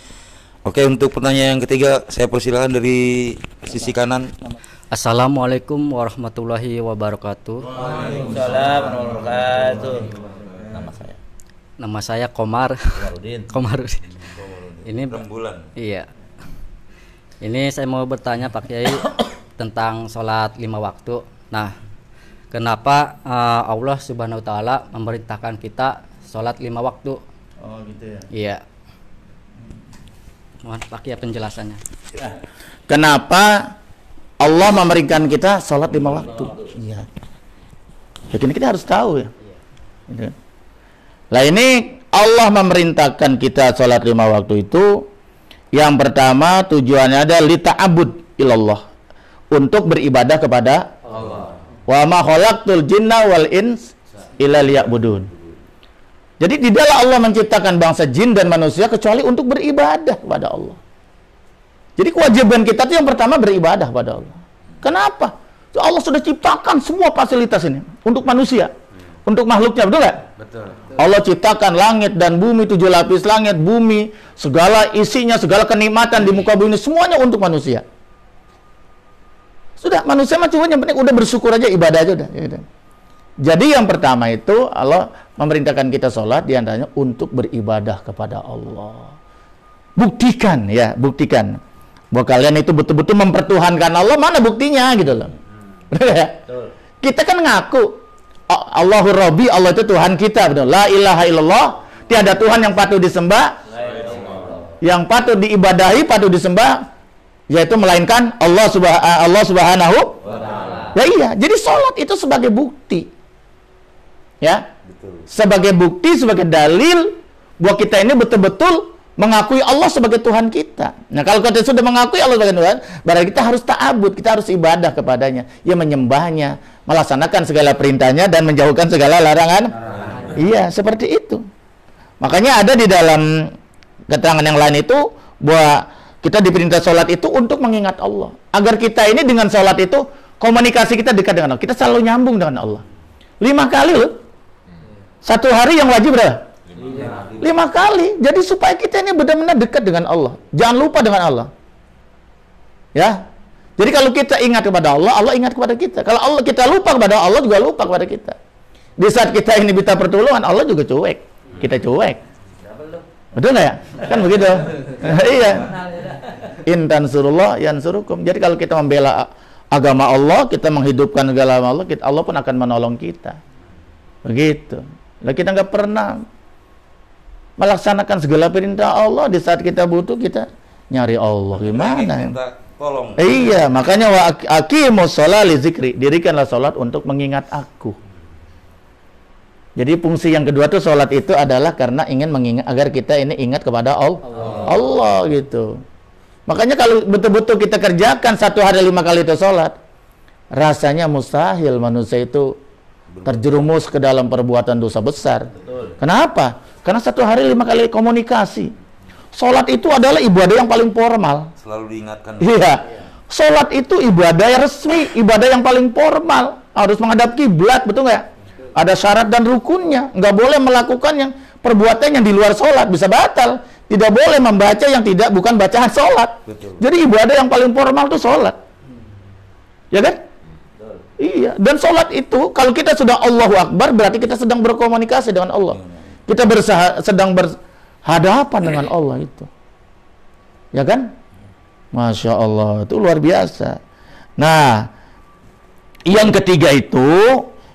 Speaker 1: Oke, untuk pertanyaan yang ketiga saya persilakan dari sisi kanan.
Speaker 6: Assalamualaikum warahmatullahi wabarakatuh.
Speaker 3: Waalaikumsalam warahmatullahi wabarakatuh.
Speaker 6: Nama saya Komar. Komarudin. Ini
Speaker 1: Rembulan.
Speaker 6: iya. Ini saya mau bertanya Pak Kiai tentang sholat 5 waktu. Nah, kenapa Allah Subhanahu wa taala memerintahkan kita sholat 5 waktu?
Speaker 2: Oh, gitu ya.
Speaker 6: Iya. Mohon Pak Kiai penjelasannya.
Speaker 2: Kenapa Allah memberikan kita sholat 5 waktu? Iya. Jadi kita harus tahu ya. Gitu. Lah ini Allah memerintahkan kita sholat 5 waktu itu, yang pertama tujuannya adalah lita'abud ilallah, untuk beribadah kepada Allah. Wa ma khalaqtul jinna wal ins illa liya'budun. Jadi tidaklah Allah menciptakan bangsa jin dan manusia kecuali untuk beribadah kepada Allah. Jadi kewajiban kita itu yang pertama beribadah kepada Allah. Kenapa? Allah sudah ciptakan semua fasilitas ini untuk manusia, untuk makhluknya, betul nggak?
Speaker 4: Betul.
Speaker 2: Allah ciptakan langit dan bumi, 7 lapis langit, bumi, segala isinya, segala kenikmatan di muka bumi, semuanya untuk manusia. Sudah, manusia mah cuma yang penting udah bersyukur aja, ibadah aja udah. Ya. Jadi yang pertama itu Allah memerintahkan kita sholat diantaranya untuk beribadah kepada Allah. Buktikan ya, buktikan bahwa kalian itu betul-betul mempertuhankan Allah. Mana buktinya gitu loh. Kita kan ngaku Allahur Rabbi, Allah itu Tuhan kita, betul. La ilaha illallah, tiada Tuhan yang patut disembah, yang patut diibadahi, patut disembah, yaitu melainkan Allah Subhanahu wa ta'ala. Ya iya, jadi sholat itu sebagai bukti. Ya. Sebagai bukti, sebagai dalil bahwa kita ini betul-betul mengakui Allah sebagai Tuhan kita. Nah, kalau kita sudah mengakui Allah sebagai Tuhan, berarti kita harus ta'abud, kita harus ibadah kepadanya, ya menyembahnya, melaksanakan segala perintahnya dan menjauhkan segala larangan. Iya, seperti itu. Makanya ada di dalam keterangan yang lain itu bahwa kita diperintah sholat itu untuk mengingat Allah, agar kita ini dengan sholat itu komunikasi kita dekat dengan Allah, kita selalu nyambung dengan Allah. 5 kali loh. Satu hari yang wajib berapa? 5 kali. Jadi supaya kita ini benar-benar dekat dengan Allah. Jangan lupa dengan Allah. Ya. Jadi kalau kita ingat kepada Allah, Allah ingat kepada kita. Kalau Allah kita lupa kepada Allah, juga lupa kepada kita. Di saat kita ini minta pertolongan, Allah juga cuek. Kita cuek. Betul nggak ya? Kan begitu. Iya. In tansurullah yansurukum. Jadi kalau kita membela agama Allah, kita menghidupkan agama Allah, Allah pun akan menolong kita. Begitu. Lah kita nggak pernah melaksanakan segala perintah Allah. Di saat kita butuh, kita nyari Allah. Gimana?
Speaker 1: Tolong.
Speaker 2: Iya, makanya wa aqimus sholata li zikri. Dirikanlah salat untuk mengingat aku. Jadi fungsi yang kedua tuh salat itu adalah karena ingin mengingat, agar kita ini ingat kepada Allah gitu. Makanya kalau betul-betul kita kerjakan satu hari 5 kali itu salat, rasanya mustahil manusia itu terjerumus ke dalam perbuatan dosa besar. Betul. Kenapa? Karena satu hari 5 kali komunikasi. Sholat itu adalah ibadah yang paling formal.
Speaker 1: Selalu diingatkan.
Speaker 2: Iya. Sholat itu ibadah yang resmi, ibadah yang paling formal. Harus menghadap kiblat, betul nggak? Ada syarat dan rukunnya. Nggak boleh melakukan yang perbuatan yang di luar sholat, bisa batal. Tidak boleh membaca yang bukan bacaan sholat. Betul. Jadi ibadah yang paling formal itu sholat. Ya kan? Iya, dan sholat itu kalau kita sudah Allahu Akbar berarti kita sedang berkomunikasi dengan Allah. Kita sedang berhadapan dengan Allah itu. Ya kan? Masya Allah, itu luar biasa. Nah, yang ketiga itu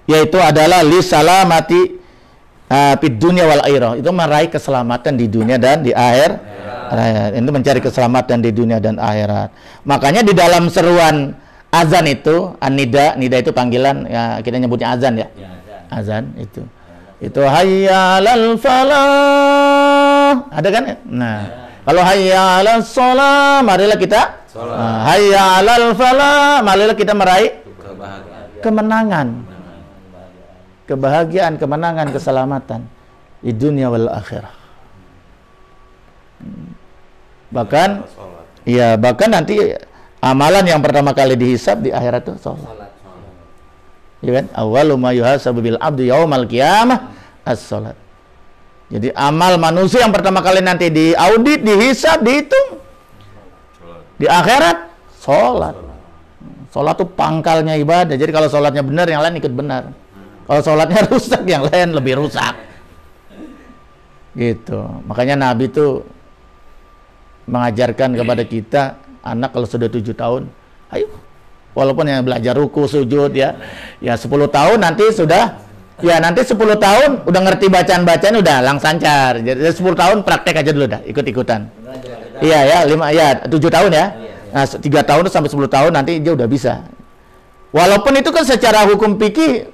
Speaker 2: yaitu adalah li salamati fid dunya wal akhirah. Itu meraih keselamatan di dunia dan di akhirat. Itu mencari keselamatan di dunia dan akhirat. Makanya di dalam seruan azan itu, nida itu panggilan, ya kita nyebutnya azan ya. Azan itu. Itu hayya 'alal falah. Ada kan? Nah, kalau hayya 'alas shalah, marilah kita hayya 'alal falah, marilah kita meraih kemenangan. Kebahagiaan, kemenangan, keselamatan di dunia wal akhirah. Bahkan bahkan nanti amalan yang pertama kali dihisab di akhirat itu sholat. Ya kan? Awwalu ma yuhasabu bil abdi yaumal qiyamah as-salat. Jadi amal manusia yang pertama kali nanti diaudit, dihisab, dihitung di akhirat salat. Salat itu pangkalnya ibadah. Jadi kalau salatnya benar, yang lain ikut benar. Kalau salatnya rusak, yang lain lebih rusak. Gitu. Makanya Nabi itu mengajarkan kepada kita, anak kalau sudah 7 tahun, ayo, walaupun yang belajar ruku, sujud ya 10 tahun nanti sudah, ya nanti 10 tahun udah ngerti bacaan-bacaan, udah langsancar. Jadi 10 tahun praktek aja dulu dah, ikut-ikutan. Iya ya, 7 tahun ya. Nah, 3 tahun sampai 10 tahun nanti dia udah bisa. Walaupun itu kan secara hukum fikih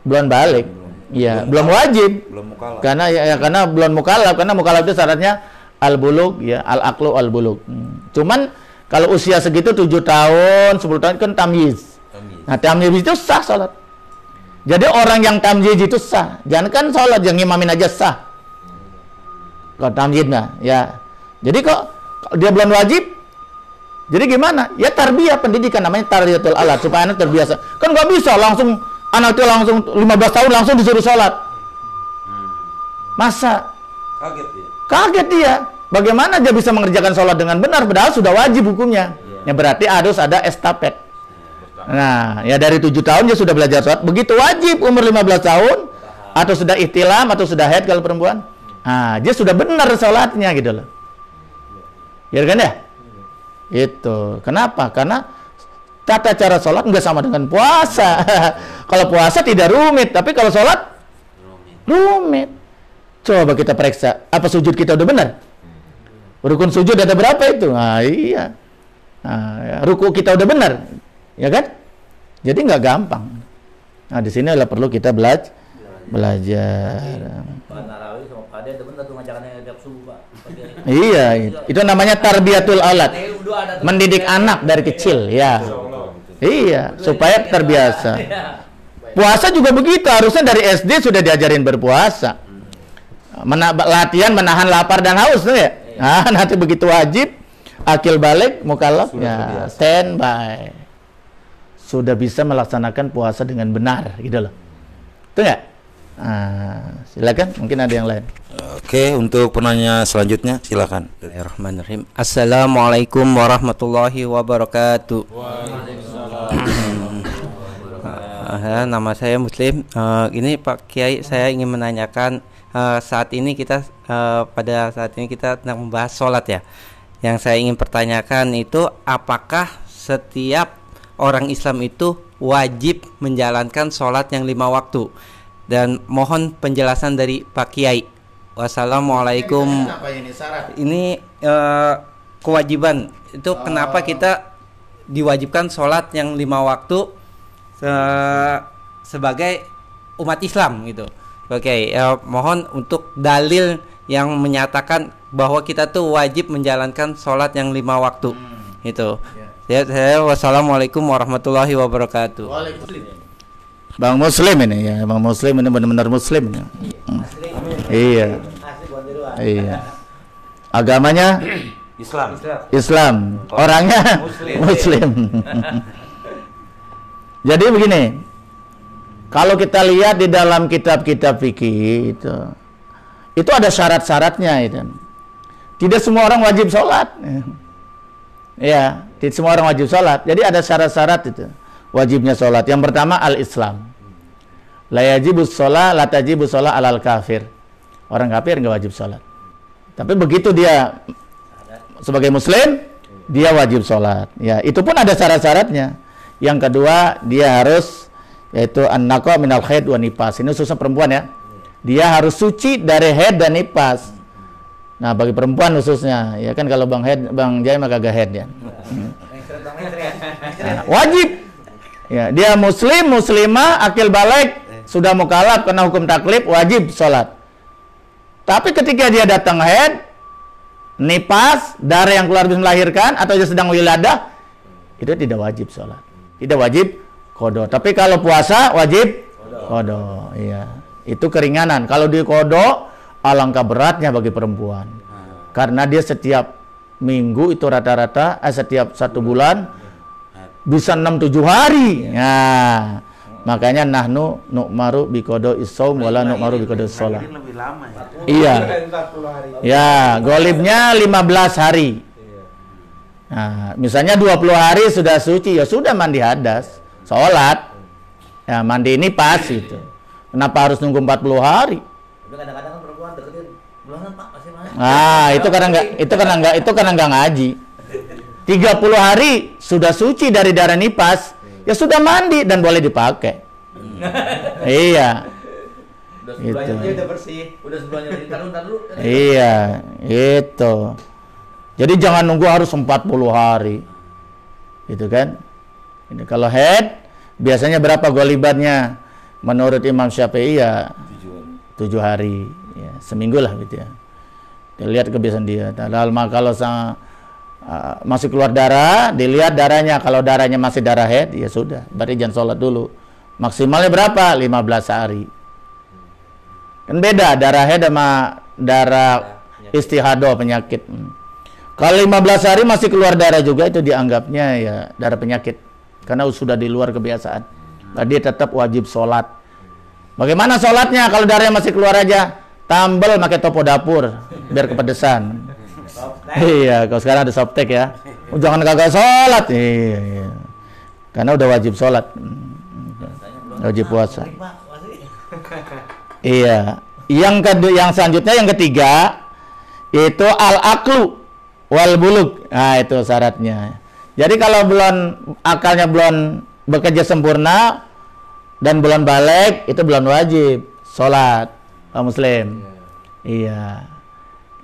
Speaker 2: belum balik. Iya, belum wajib.
Speaker 1: Belum mukallaf.
Speaker 2: Karena belum mukallaf, karena mukallaf itu syaratnya al-bulug ya, al-aqlu al-bulug. Cuman kalau usia segitu 7 tahun, 10 tahun kan tamyiz. Nah, tamyiz itu sah salat. Jadi orang yang tamyiz itu sah. Jangan kan salat yang imamin aja sah. Kalau tamyiznya ya. Jadi kok dia belum wajib? Jadi gimana? Ya tarbiyah, pendidikan, namanya tarbiyatul alat supaya anak terbiasa. Kan nggak bisa langsung anak itu langsung 15 tahun langsung disuruh sholat. Masa? Kaget dia. Bagaimana dia bisa mengerjakan sholat dengan benar padahal sudah wajib hukumnya. Ya berarti harus ada estafet. Nah, ya dari 7 tahun dia sudah belajar sholat. Begitu wajib umur 15 tahun atau sudah ihtilam atau sudah haid kalau perempuan. Nah, dia sudah benar sholatnya gitu loh. Ya kan ya? Itu. Kenapa? Karena tata cara sholat nggak sama dengan puasa. Kalau puasa tidak rumit, tapi kalau sholat rumit. Coba kita periksa, apa sujud kita udah benar? Rukun sujud ada berapa itu? Nah, iya. Nah, ya, ruku kita udah benar, ya kan? Jadi nggak gampang. Nah, di sini adalah perlu kita belajar.
Speaker 3: Pak Narawi sama Pak Ade benar tuh ngajakannya tiap subuh, Pak.
Speaker 2: Iya, itu namanya tarbiyatul alat. Mendidik anak dari kecil, ya. Iya, supaya terbiasa. Puasa juga begitu, harusnya dari SD sudah diajarin berpuasa. Latihan menahan lapar dan haus, tuh ya. Nah, nanti begitu wajib, akil balik, mukallaf, ya standby. Sudah bisa melaksanakan puasa dengan benar, gitu loh. Itu nggak? Nah, silakan, mungkin ada yang lain.
Speaker 1: Oke, untuk penanya selanjutnya silakan.
Speaker 7: Bismillahirrahmanirrahim. Assalamualaikum warahmatullahi wabarakatuh. Nama saya Muslim. Ini Pak Kiai, saya ingin menanyakan saat ini kita sedang membahas sholat ya. Yang saya ingin pertanyakan itu, apakah setiap orang Islam itu wajib menjalankan sholat yang 5 waktu? Dan mohon penjelasan dari Pak Kiai. Wassalamualaikum. Ini kewajiban itu kenapa kita diwajibkan sholat yang 5 waktu sebagai umat Islam gitu. Oke, mohon untuk dalil yang menyatakan bahwa kita tuh wajib menjalankan sholat yang 5 waktu. Itu. Saya wassalamualaikum warahmatullahi wabarakatuh.
Speaker 2: Bang Muslim ini ya, Bang Muslim ini benar-benar Muslim ya. Iya. Iya. Agamanya Islam. Orangnya Muslim. Jadi begini. Kalau kita lihat di dalam kitab-kitab fikih itu ada syarat-syaratnya itu. Tidak semua orang wajib sholat. Ya, tidak semua orang wajib sholat. Jadi ada syarat-syarat itu. Wajibnya sholat. Yang pertama al-Islam. La yajibus sholat, la tajibus sholat alal kafir. Orang kafir nggak wajib sholat. Tapi begitu dia sebagai muslim, dia wajib sholat. Ya, itu pun ada syarat-syaratnya. Yang kedua, dia harus yaitu an-naqa minal haid wa nifas. Ini khususnya perempuan ya. Dia harus suci dari haid dan nifas. Nah, bagi perempuan khususnya, ya kan kalau Bang Jai mah kagak haid ya. Wajib. Ya, dia muslim, muslimah, akil balik, sudah mukallaf kena hukum taklif, wajib sholat. Tapi ketika dia datang haid, nifas, darah yang keluar habis melahirkan, atau dia sedang wiladah, itu tidak wajib sholat. Tidak wajib qada. Tapi kalau puasa, wajib qada. Iya. Itu keringanan. Kalau di qada, alangkah beratnya bagi perempuan. Karena dia setiap minggu itu rata-rata, setiap 1 bulan, bisa 6-7 hari. Nah, Makanya nahnu nu'maru biqodo is-shaum wala nu'maru biqodo is-shalah.
Speaker 4: Ini lebih lama ya.
Speaker 2: Iya. Ya, golibnya 15 hari. Nah, misalnya 20 hari sudah suci, ya sudah mandi hadas, sholat. Ya, mandi ini pas itu. Kenapa harus nunggu 40 hari?
Speaker 3: Tapi kadang-kadang kan perempuan deketin bulanan Pak masih mana?
Speaker 2: Ah, itu karena enggak ngaji. 30 hari sudah suci dari darah nifas, ya sudah mandi dan boleh dipakai. Iya.
Speaker 3: Udah sebulannya dia udah bersih, udah sebulannya ntar dulu.
Speaker 2: Iya, itu. Jadi jangan nunggu harus 40 hari. Gitu kan? Ini kalau head biasanya berapa golibatnya? Menurut Imam Syafi'i ya 7 hari, ya, seminggu lah gitu ya. Dia lihat kebiasaan dia. Kalau masih keluar darah, dilihat darahnya. Kalau darahnya masih darah head, ya sudah, berarti jangan sholat dulu. Maksimalnya berapa? 15 hari. Kan beda darah head sama darah istihadah penyakit. Kalau 15 hari masih keluar darah juga, itu dianggapnya ya darah penyakit. Karena sudah di luar kebiasaan. Nah, dia tetap wajib sholat. Bagaimana sholatnya kalau darahnya masih keluar aja? Tambel pakai topo dapur biar kepedesan. Iya, kalau sekarang ada softtek ya. Jangan gagal sholat. Iya. Karena udah wajib sholat. Wajib puasa. Iya. Yang selanjutnya yang ketiga itu al-aqlu wal bulug. Nah, itu syaratnya. Jadi kalau akalnya belum bekerja sempurna dan belum balik, itu belum wajib sholat muslim. Iya.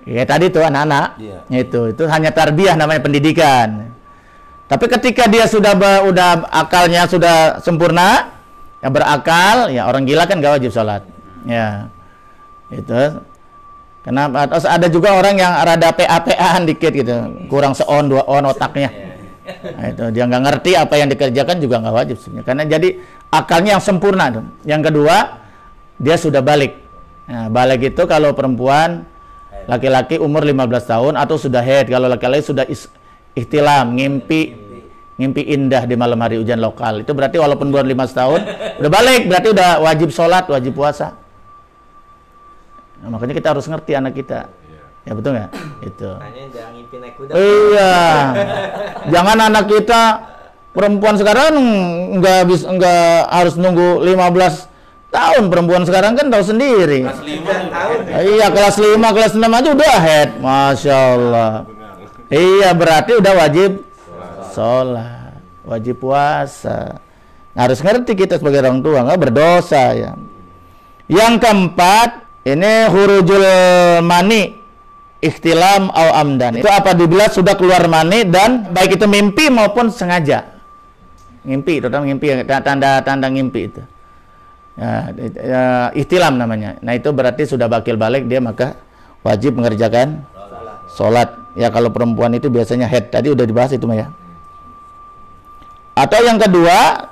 Speaker 2: Ya tadi tuh anak-anak, itu hanya tarbiyah namanya pendidikan. Tapi ketika dia udah akalnya sudah sempurna, ya berakal, ya orang gila kan gak wajib sholat. Ya, itu. Kenapa? Terus ada juga orang yang rada PA-PAan dikit gitu, kurang se-on 2 on otaknya. Nah, itu dia nggak ngerti apa yang dikerjakan juga nggak wajib sebenarnya. Karena jadi akalnya yang sempurna. Yang kedua, dia sudah balik. Nah, balik itu kalau perempuan, laki-laki umur 15 tahun atau sudah haid. Kalau laki-laki sudah ihtilam, ngimpi indah di malam hari hujan lokal. Itu berarti walaupun baru 15 tahun, udah balik, berarti udah wajib sholat, wajib puasa. Nah, makanya kita harus ngerti anak kita. Ya betul nggak? Itu.
Speaker 7: Jangan ngimpi naik kuda.
Speaker 2: Iya. Jangan anak kita perempuan sekarang nggak harus nunggu 15 tahun. Perempuan sekarang kan tahu sendiri.
Speaker 4: Kelas 5 tahun.
Speaker 2: Iya, kelas 5, kelas 6 aja udah head. Masya Allah. Iya, berarti udah wajib sholat, wajib puasa. Nah, harus ngerti kita sebagai orang tua, nggak berdosa ya. Yang keempat, ini hurujul mani, ikhtilam au amdan. Itu apabila sudah keluar mani dan baik itu mimpi maupun sengaja. Ngimpi, terutama ngimpi, tanda-tanda ngimpi itu. Ya, ikhtilam namanya. Nah, itu berarti sudah bakil balik dia, maka wajib mengerjakan sholat. Ya, kalau perempuan itu biasanya haid. Tadi udah dibahas itu Maya. Atau yang kedua,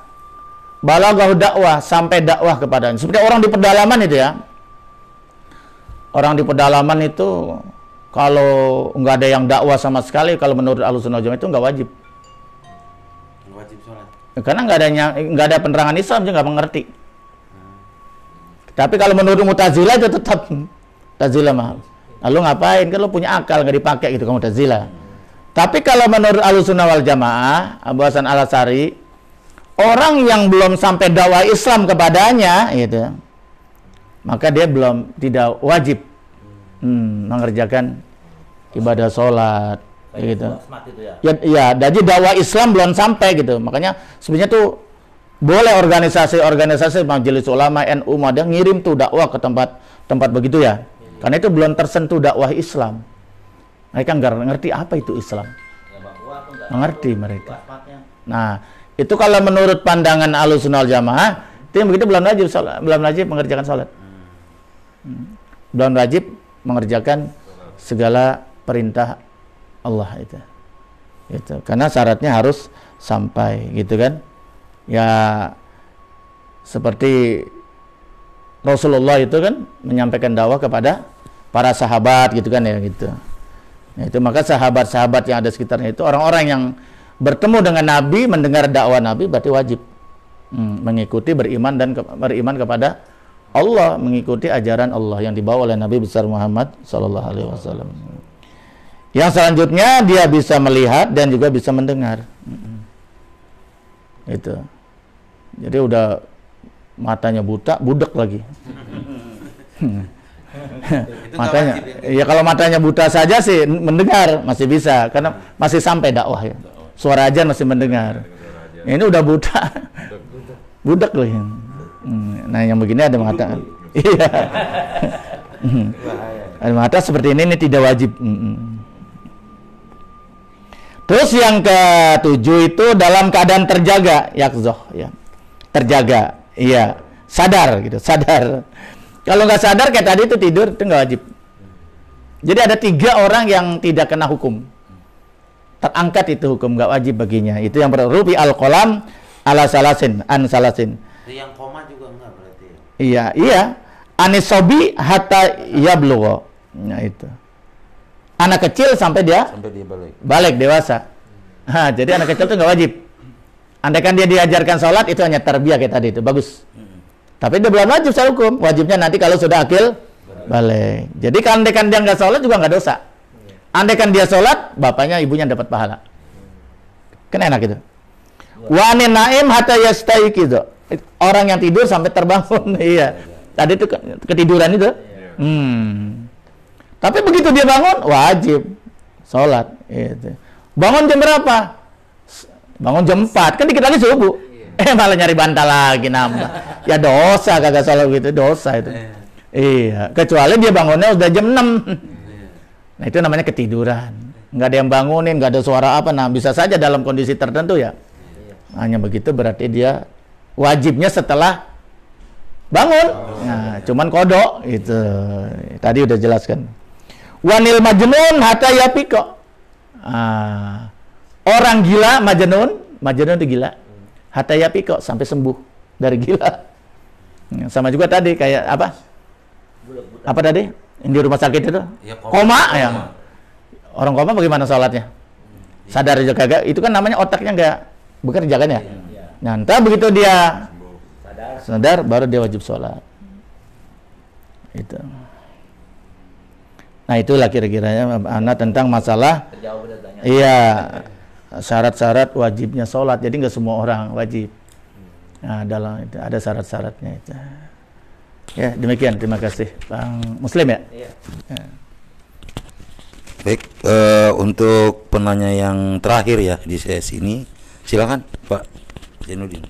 Speaker 2: balaghahu dakwah, sampai dakwah kepadanya. Seperti orang di pedalaman itu ya. Orang di pedalaman itu kalau nggak ada yang dakwah sama sekali, kalau menurut Ahlussunnah Wal Jamaah itu nggak wajib.
Speaker 4: Wajib sholat.
Speaker 2: Karena nggak ada penerangan Islam, dia nggak mengerti. Tapi kalau menurut Mu'tazilah itu tetap Mu'tazilah mahal. Lalu ngapain? Kan lo punya akal nggak dipakai gitu kamu Mu'tazilah. Tapi kalau menurut Ahlussunnah Wal Jamaah, Abu Hasan Al-Asy'ari, orang yang belum sampai dakwah Islam kepadanya, gitu, maka dia tidak wajib mengerjakan ibadah sholat, gitu. Ya, jadi dakwah Islam belum sampai gitu. Makanya sebenarnya tuh boleh organisasi majelis ulama NU Muhammadiyah ngirim tuh dakwah ke tempat begitu ya. Karena itu belum tersentuh dakwah Islam. Mereka nggak ngerti apa itu Islam. Nggak ngerti mereka. Nah, itu kalau menurut pandangan Ahlussunnah Wal Jamaah, itu yang begitu belum wajib mengerjakan sholat. Belum wajib mengerjakan segala perintah Allah itu. Karena syaratnya harus sampai, gitu kan? Ya, seperti Rasulullah itu kan menyampaikan dakwah kepada para sahabat, gitu kan ya, gitu. Nah, itu maka sahabat-sahabat yang ada sekitarnya itu orang-orang yang bertemu dengan Nabi, mendengar dakwah Nabi, berarti wajib Mengikuti, beriman kepada Allah, mengikuti ajaran Allah yang dibawa oleh Nabi besar Muhammad sallallahu alaihi wasallam. Yang selanjutnya dia bisa melihat dan juga bisa mendengar. Itu. Jadi udah matanya buta, budak lagi. Matanya, ya kalau matanya buta saja sih mendengar masih bisa, karena masih sampai dakwah ya. Suara aja masih mendengar. Ini udah buta, budak loh. Nah yang begini ada mata. Iya. Ada mata seperti ini tidak wajib. Terus yang ketujuh itu dalam keadaan terjaga, yakzoh ya. Terjaga, iya, sadar gitu, sadar. Kalau nggak sadar kayak tadi itu tidur itu nggak wajib. Jadi ada 3 orang yang tidak kena hukum. Terangkat itu hukum, nggak wajib baginya. Itu yang rubi al-qalam ala salasin, an salasin.
Speaker 4: Itu yang koma juga enggak berarti.
Speaker 2: Iya. Anisobi hatta yablugha. Nah itu. Anak kecil sampai dia balik dewasa. Jadi anak kecil itu nggak wajib. Andaikan dia diajarkan sholat itu hanya tarbiyah kayak tadi itu bagus. Tapi dia belum wajib secara hukum. Wajibnya nanti kalau sudah akil balik. Jadi andaikan dia nggak sholat juga nggak dosa. Andaikan dia sholat, bapaknya ibunya dapat pahala. Kan enak itu. Wa anin naim hatta yastayqiz. Orang yang tidur sampai terbangun. Iya. Tadi itu ketiduran itu. Tapi begitu dia bangun, wajib sholat. Gitu. Bangun jam berapa? Bangun jam 4, kan dikit lagi subuh. Malah nyari bantal lagi nambah. Ya dosa kagak sholat gitu, dosa itu. Iya, kecuali dia bangunnya udah jam 6. Nah itu namanya ketiduran. Nggak ada yang bangunin, nggak ada suara apa. Nah bisa saja dalam kondisi tertentu ya. Hanya begitu berarti dia wajibnya setelah bangun. Nah, cuman kodok itu. Tadi udah jelaskan. Wanil majnun hatta yapiko. Orang gila majnun itu gila. Hatta yapiko sampai sembuh dari gila. Sama juga tadi kayak apa? Apa tadi? Yang di rumah sakit itu? Ya, koma ya. Orang koma bagaimana sholatnya? Sadar aja kagak? Itu kan namanya otaknya nggak bekerja kan ya? Nah, entah begitu dia sadar baru dia wajib sholat. Itu. Nah itulah kira-kiranya anak tentang masalah. Iya, syarat-syarat wajibnya sholat. Jadi nggak semua orang wajib. Nah dalam itu ada syarat-syaratnya itu. Ya demikian, terima kasih Bang Muslim ya. Iya. Ya.
Speaker 1: Baik, untuk penanya yang terakhir ya di sesi ini, silakan Pak Zainuddin.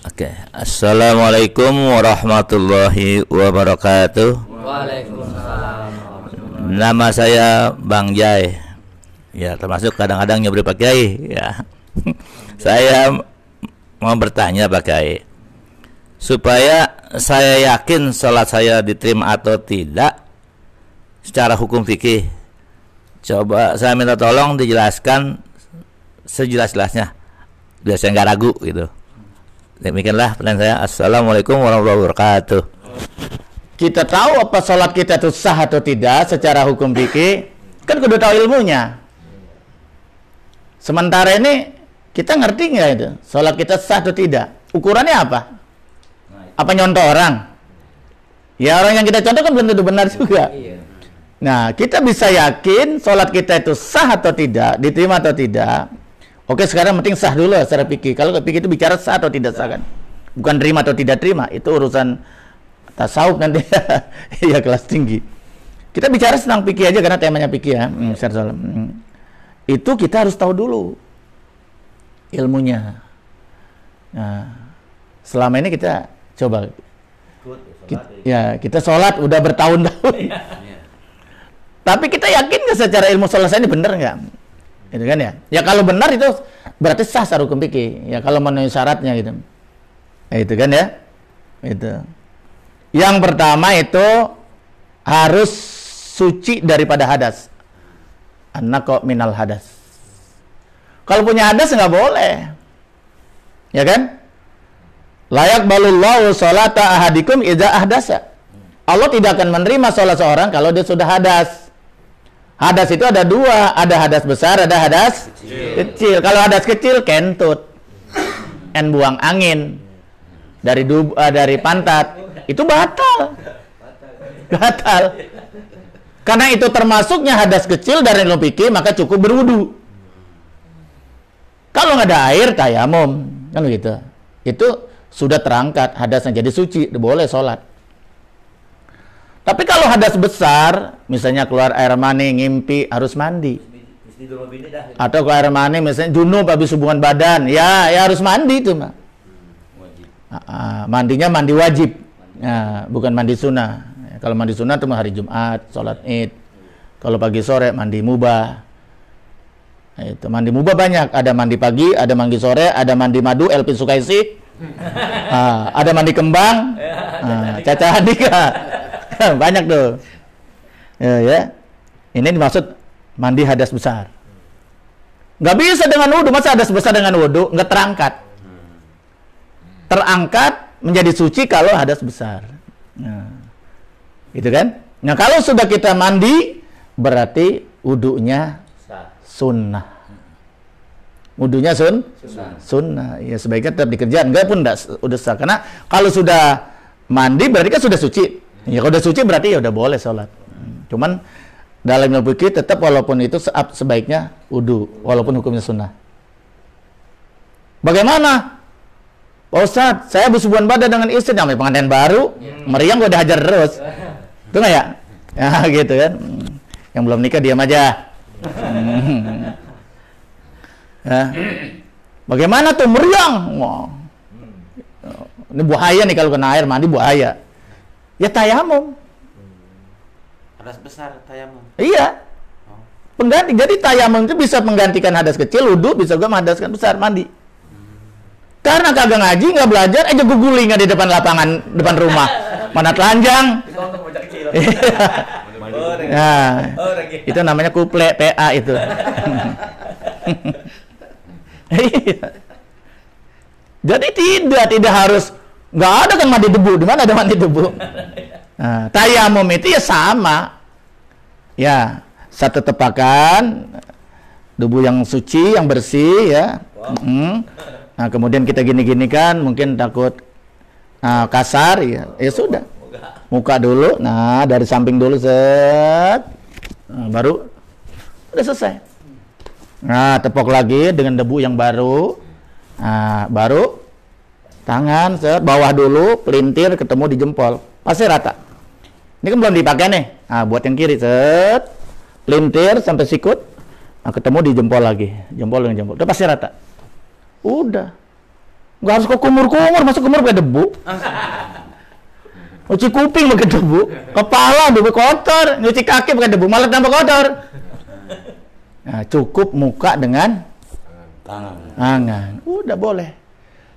Speaker 3: Oke, assalamualaikum warahmatullahi wabarakatuh.
Speaker 6: Waalaikumsalam.
Speaker 3: Nama saya Bang Jai. Ya, termasuk kadang-kadang nyebut Pak Kiai. Ya, saya mau bertanya Pak Kiai, supaya saya yakin sholat saya diterima atau tidak secara hukum fikih. Coba saya minta tolong dijelaskan sejelas-jelasnya, biar saya nggak ragu gitu. Demikianlah pertanyaan saya. Assalamualaikum warahmatullahi wabarakatuh.
Speaker 2: Kita tahu apa sholat kita itu sah atau tidak secara hukum fikih, kan kudu tahu ilmunya. Sementara ini kita ngerti nggak itu sholat kita sah atau tidak? Ukurannya apa? Apa nyontoh orang? Ya orang yang kita contoh kan belum tentu benar juga. Nah kita bisa yakin sholat kita itu sah atau tidak, diterima atau tidak. Oke, sekarang penting sah dulu secara fikih. Kalau fikih itu bicara sah atau tidak sah kan, bukan terima atau tidak terima. Itu urusan tasawuf nanti. Ya kelas tinggi. Kita bicara tentang fikih aja karena temanya fikih ya. Itu kita harus tahu dulu ilmunya. Nah, selama ini kita coba kita sholat udah bertahun-tahun. Tapi kita yakin nggak secara ilmu sholat ini benar nggak? Itu kan ya. Ya kalau benar itu berarti sah secara hukum fikih. Ya kalau memenuhi syaratnya gitu. Ya, itu kan ya. Itu. Yang pertama itu harus suci daripada hadas. An-naqo minal hadas. Kalau punya hadas nggak boleh. Ya kan? Layak balullahu sholata ahadikum idza ahdasa. Allah tidak akan menerima sholat seorang kalau dia sudah hadas. Hadas itu ada dua, ada hadas besar, ada hadas kecil. Kalau hadas kecil kentut, buang angin dari pantat, itu batal. Karena itu termasuknya hadas kecil dari ilmu fikih, maka cukup berwudu. Kalau nggak ada air, tayamum, kan begitu. Itu sudah terangkat hadasnya jadi suci, boleh sholat. Tapi kalau hadas besar, misalnya keluar air mani, ngimpi, harus mandi. Atau keluar air mani, misalnya junub habis hubungan badan, ya harus mandi itu, Mak. Mandinya mandi wajib, bukan mandi sunnah. Kalau mandi sunnah itu hari Jumat, sholat Id. Kalau pagi sore mandi mubah. Itu mandi mubah banyak, ada mandi pagi, ada mandi sore, ada mandi madu, Elvin Sukaisi, ada mandi kembang, Caca Handika, banyak tuh. Ya. Ini dimaksud mandi hadas besar. Nggak bisa dengan wudhu, masa hadas besar dengan wudhu? Nggak terangkat. Terangkat menjadi suci kalau hadas besar. Gitu kan? Nah kalau sudah kita mandi, berarti wudhunya sunnah. Wudhunya sunnah. Ya sebaiknya tetap dikerjakan. Enggak pun udah sah. Karena kalau sudah mandi berarti kan sudah suci. Ya kalau udah suci berarti ya udah boleh sholat. Cuman dalam ilmu fikih tetap walaupun itu sebaiknya wudhu, walaupun hukumnya sunnah. Bagaimana? Pak Ustadz, saya berhubungan badan dengan istri, namanya pengantin baru, meriang gue udah hajar terus. Itu nggak ya? Ya gitu kan. Yang belum nikah diam aja. Ya. Bagaimana tuh meriang? Wow. Ini bahaya nih kalau kena air mandi, bahaya. Ya tayamum.
Speaker 4: Hadas besar tayamum.
Speaker 2: Iya. Pengganti. Jadi tayamum itu bisa menggantikan hadas kecil, wudu bisa juga menghadaskan besar mandi. Karena kagak ngaji, nggak belajar, aja guguling di depan lapangan, depan rumah. Mana telanjang. Nah, itu namanya kuple PA itu. Jadi tidak harus, nggak ada kan mandi debu. Di mana ada mandi debu? Nah, tayamum itu ya sama. Ya, satu tepakan debu yang suci, yang bersih ya. Nah, kemudian kita gini-gini kan, mungkin takut kasar ya. Ya sudah. Muka dulu, nah dari samping dulu set, nah, baru udah selesai. Nah tepok lagi dengan debu yang baru, nah baru tangan set, bawah dulu, pelintir ketemu di jempol, pasti rata. Ini kan belum dipakai nih, nah buat yang kiri set, pelintir sampai sikut, nah ketemu di jempol lagi, jempol dengan jempol, udah pasti rata. Udah, nggak harus ke kumur-kumur, masuk kumur pakai debu. Nyuci kuping pakai debu, kepala debu kotor, nyuci kaki pakai debu, malah tambah kotor. Nah, cukup muka dengan tangan. Udah boleh.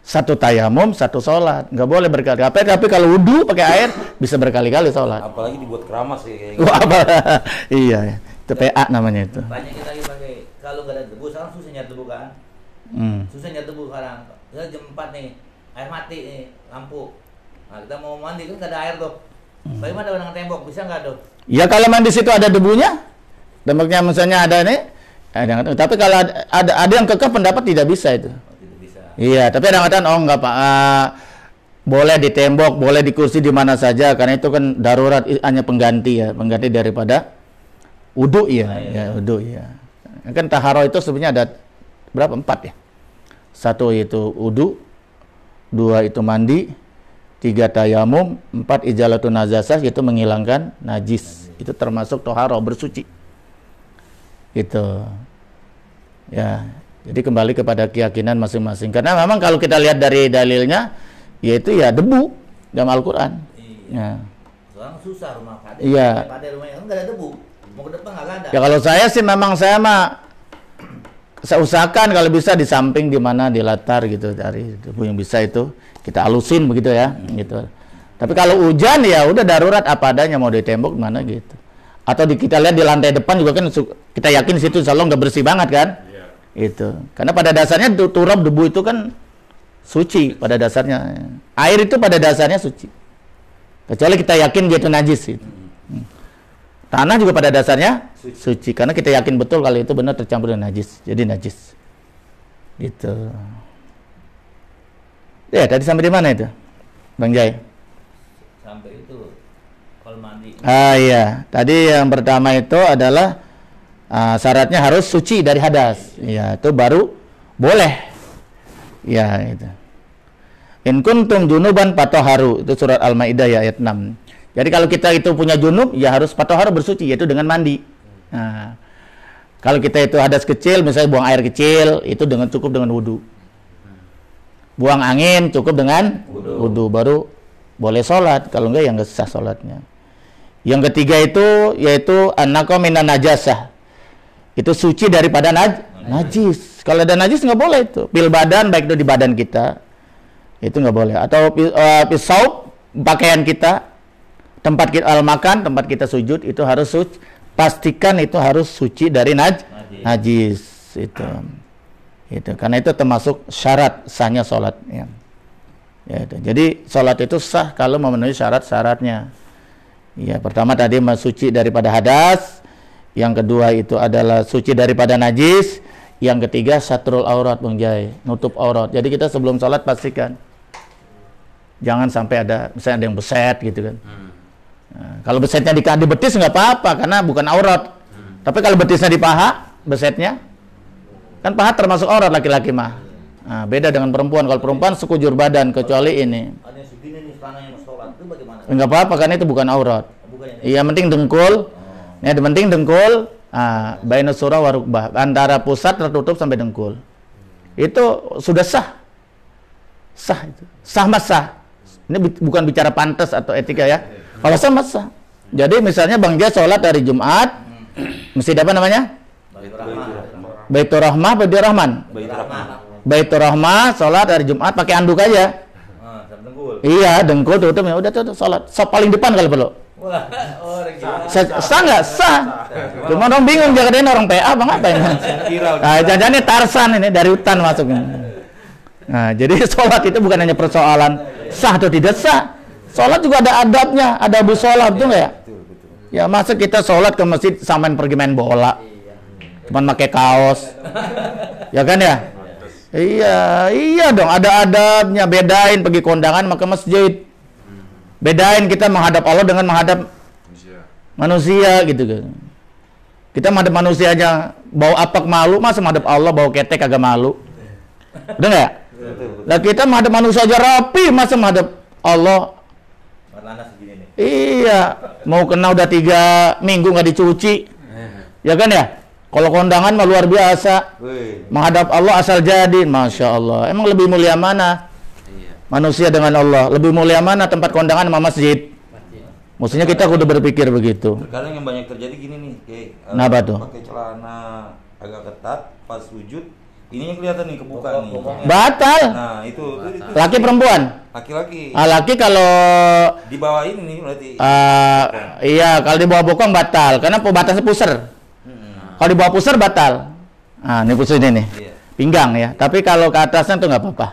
Speaker 2: Satu tayamum, satu sholat. Nggak boleh berkali-kali. Tapi kalau wudhu pakai air bisa berkali-kali sholat.
Speaker 1: Apalagi dibuat keramas kayak gitu.
Speaker 2: Iya, itu PA namanya itu.
Speaker 3: Banyak kita lagi pakai. Kalau nggak ada debu, sekarang susah nyari debu kan? Susah nyari debu sekarang. Kita jam 4 nih, air mati nih, lampu. Nah, kita mau mandi kan nggak ada air tuh. Bagaimana dengan tembok? Bisa nggak tuh?
Speaker 2: Ya kalau mandi situ ada debunya, temboknya misalnya ada nih. Tapi kalau ada yang kekeh pendapat tidak bisa itu.
Speaker 3: Tidak bisa.
Speaker 2: Iya, tapi ada yang mengatakan oh nggak Pak, boleh di tembok, boleh di kursi di mana saja karena itu kan darurat, hanya pengganti ya, pengganti daripada wudu ya, wudu ya. Kan taharah itu sebenarnya ada berapa? 4 ya. 1 itu wudu, 2 itu mandi, 3 tayamum, 4 izalatun najasah, itu menghilangkan najis. Itu termasuk toharoh, bersuci. Gitu. Ya. Jadi kembali kepada keyakinan masing-masing. Karena memang kalau kita lihat dari dalilnya, yaitu ya debu dalam Al-Quran.
Speaker 3: Iya. Sekarang susah rumah kade.
Speaker 2: Iya.
Speaker 3: Kade rumahnya kan nggak ada debu. Mau ke depan nggak ada.
Speaker 2: Ya kalau saya sih memang saya usahakan kalau bisa di samping di mana di latar gitu, dari debu yang bisa itu kita halusin begitu ya, gitu. Tapi kalau hujan ya udah darurat apa adanya, mau di tembok mana gitu. Atau kita lihat di lantai depan juga kan kita yakin situ insya Allah nggak bersih banget kan, itu. Karena pada dasarnya turab debu itu kan suci pada dasarnya. Air itu pada dasarnya suci. Kecuali kita yakin dia itu najis gitu. Tanah juga pada dasarnya suci karena kita yakin betul kalau itu benar tercampur dengan najis. Jadi najis. Gitu. Ya, tadi sampai di mana itu? Bang Jai?
Speaker 3: Sampai itu kalau mandi.
Speaker 2: Iya, tadi yang pertama itu adalah syaratnya harus suci dari hadas. Ya, itu baru boleh. Ya, itu. In kuntum junuban fatahharu, itu surat Al-Maidah ya, ayat 6. Jadi kalau kita itu punya junub, ya harus fatahharu, bersuci, yaitu dengan mandi. Nah, kalau kita itu hadas kecil, misalnya buang air kecil, itu cukup dengan wudu. Buang angin cukup dengan wudu, baru boleh sholat. Kalau enggak, ya enggak sah sholatnya. Yang ketiga itu yaitu an-naqa minan najasah. Itu suci daripada najis. Kalau ada najis nggak boleh itu. Pil badan, baik itu di badan kita, itu nggak boleh. Atau pisau pakaian kita, tempat kita makan, tempat kita sujud, itu harus suci. Pastikan itu harus suci dari najis. Itu karena itu termasuk syarat sahnya sholat. Ya, itu. Jadi sholat itu sah kalau memenuhi syarat-syaratnya. Ya, pertama tadi suci daripada hadas, yang kedua itu adalah suci daripada najis, yang ketiga satrul aurat, Bang Jai, nutup aurat. Jadi kita sebelum sholat pastikan jangan sampai ada misalnya ada yang beset gitu kan. Nah, kalau besetnya di betis nggak apa-apa karena bukan aurat. Tapi kalau betisnya di paha, besetnya kan paha termasuk aurat laki-laki mah. Nah, beda dengan perempuan. Kalau perempuan sekujur badan kecuali ini.
Speaker 3: Ada yang segini nih celananya mau sholat, itu bagaimana?
Speaker 2: Enggak apa-apa karena itu bukan aurat. Iya, penting dengkul. Ya, yang penting dengkul, baina surah wa rukbah, antara pusat tertutup sampai dengkul. Itu sudah sah. Sah itu. Sah mas sah. Ini bukan bicara pantas atau etika ya. Kalau sah mas sah. Jadi misalnya Bang Jai sholat hari Jumat, mesti apa namanya? Baitur Rahmah, Baitur Rahman. Baitur Rahmah, sholat hari Jumat pakai anduk aja. Iya, dengkul tutup ya udah tuh sholat. So, paling depan kalau perlu. Sah nggak? Sah. Cuma orang bingung jagain orang PA bang apa ini? Nah, jangan-jangan Tarsan ini dari hutan masuknya. Nah, jadi sholat itu bukan hanya persoalan sah atau tidak sah. Sholat juga ada adabnya, ada abu sholat, betul nggak ya? Ya masa kita sholat ke masjid sampai pergi main bola, cuman pakai kaos, ya kan ya? Iya dong, ada adabnya. Bedain pergi kondangan maka masjid. Bedain kita menghadap Allah dengan menghadap manusia gitu kan. Kita menghadap manusia aja bau apak malu, masa menghadap Allah bau ketek agak malu. Udah nggak? Lah kita menghadap manusia aja rapi, masa menghadap Allah. Iya, mau kena udah 3 minggu nggak dicuci, ya kan ya? Kalau kondangan mah luar biasa. Menghadap Allah asal jadi, masya Allah. Emang lebih mulia mana? Manusia dengan Allah. Lebih mulia mana tempat kondangan sama masjid? Maksudnya kita kudu berpikir begitu.
Speaker 1: Terkadang yang banyak terjadi gini nih,
Speaker 2: Kenapa tuh?
Speaker 1: pakai celana agak ketat, pas sujud, ininya kelihatan nih kebuka nih.
Speaker 2: Batal.
Speaker 1: Nah itu
Speaker 2: Laki perempuan?
Speaker 1: Laki-laki.
Speaker 2: Laki kalau
Speaker 1: Di bawah ini nih berarti.
Speaker 2: iya, kalau di bawah bokong batal karena batasnya pusar. Kalau di bawah pusar batal. Nah, ini pusar ini nih.
Speaker 1: Iya.
Speaker 2: Pinggang ya. Tapi kalau ke atasnya tuh nggak apa-apa.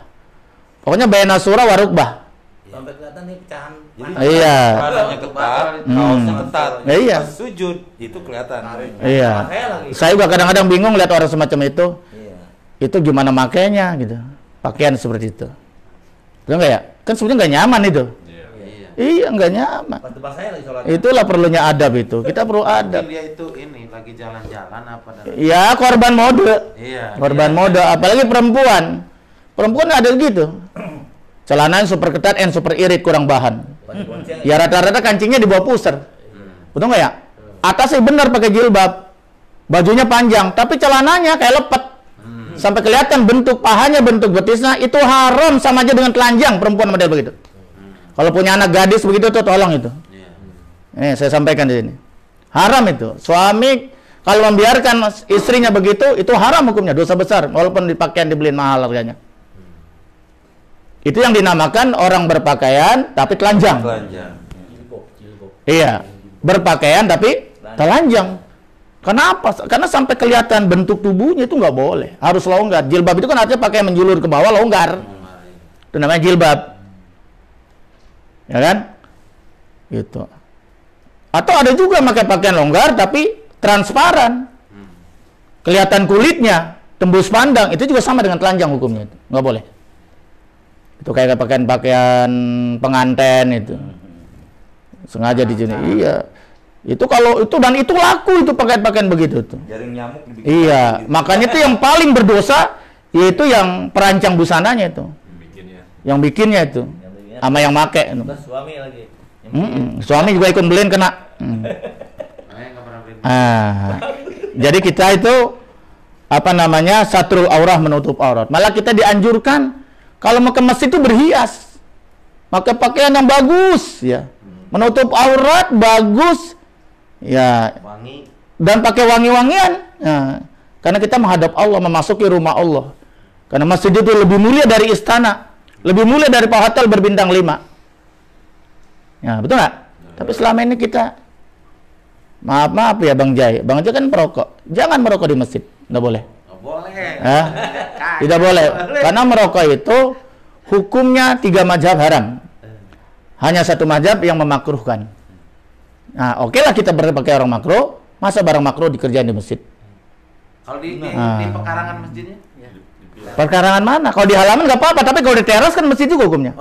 Speaker 2: Pokoknya baina surah wa rukbah.
Speaker 3: Sampai kelihatan nih pecahan.
Speaker 1: Jadi
Speaker 2: Iya.
Speaker 1: badannya ketat, kaosnya ketat.
Speaker 2: Ya, iya.
Speaker 1: Pas sujud itu kelihatan.
Speaker 2: Iya. Saya juga kadang-kadang bingung lihat orang semacam itu.
Speaker 3: Iya.
Speaker 2: Itu gimana makainya gitu. Pakaian seperti itu. Betul nggak ya? Kan sebenarnya nggak nyaman itu. Iya, nggak nyaman.
Speaker 3: Tempat saya lagi sholat.
Speaker 2: Itulah perlunya adab itu. Kita perlu adab.
Speaker 4: Mungkin dia itu ini lagi jalan-jalan apa dan
Speaker 2: Ya, korban mode.
Speaker 4: iya.
Speaker 2: Korban mode, apalagi perempuan. Perempuan ada gitu. Celananya super ketat and super irit, kurang bahan. Ya rata-rata kancingnya di bawah pusar. Betul nggak ya? Atasnya benar pakai jilbab. Bajunya panjang, tapi celananya kayak lepet. Sampai kelihatan bentuk pahanya, bentuk betisnya, itu haram sama aja dengan telanjang perempuan model begitu. Kalau punya anak gadis begitu tuh tolong itu. Saya sampaikan di sini. Haram itu. Suami kalau membiarkan istrinya begitu, itu haram hukumnya, dosa besar walaupun pakaian dibeliin mahal harganya. Itu yang dinamakan orang berpakaian tapi telanjang. Iya, berpakaian tapi telanjang. Kenapa? Karena sampai kelihatan bentuk tubuhnya itu nggak boleh. Harus longgar. Jilbab itu kan artinya pakai menjulur ke bawah, longgar. Itu namanya jilbab. Ya kan? Gitu. Atau ada juga pakai pakaian longgar tapi transparan, kelihatan kulitnya, tembus pandang, itu juga sama dengan telanjang hukumnya, itu nggak boleh. Itu kayak pakaian pengantin itu, sengaja di sini. Iya, itu kalau itu dan itu laku itu pakaian begitu tuh.
Speaker 1: Jaring nyamuk dibikin.
Speaker 2: Iya, makanya itu yang paling berdosa yaitu yang perancang busananya itu, yang bikinnya itu, sama yang make.
Speaker 3: Terus suami lagi.
Speaker 2: Suami juga ikut beliin kena. Jadi kita itu satrul aurah, menutup aurat. Malah kita dianjurkan kalau mau ke masjid itu berhias, pakai pakaian yang bagus, ya, menutup aurat bagus, ya, dan pakai wangi-wangian, ya, karena kita menghadap Allah, memasuki rumah Allah. Karena masjid itu lebih mulia dari istana, lebih mulia dari hotel berbintang 5. Ya, betul nggak? Tapi selama ini kita, maaf ya Bang Jai kan perokok. Jangan merokok di masjid, nggak boleh.
Speaker 4: Boleh.
Speaker 2: Tidak boleh. Karena merokok itu hukumnya 3 mazhab haram. Hanya 1 mazhab yang memakruhkan. Nah, oke lah kita berpakai orang makruh. Masa barang makruh dikerjain di masjid?
Speaker 4: Kalau di pekarangan masjidnya?
Speaker 2: Perkarangan mana? Kalau di halaman nggak apa-apa, tapi kalau di teras kan masjid juga hukumnya.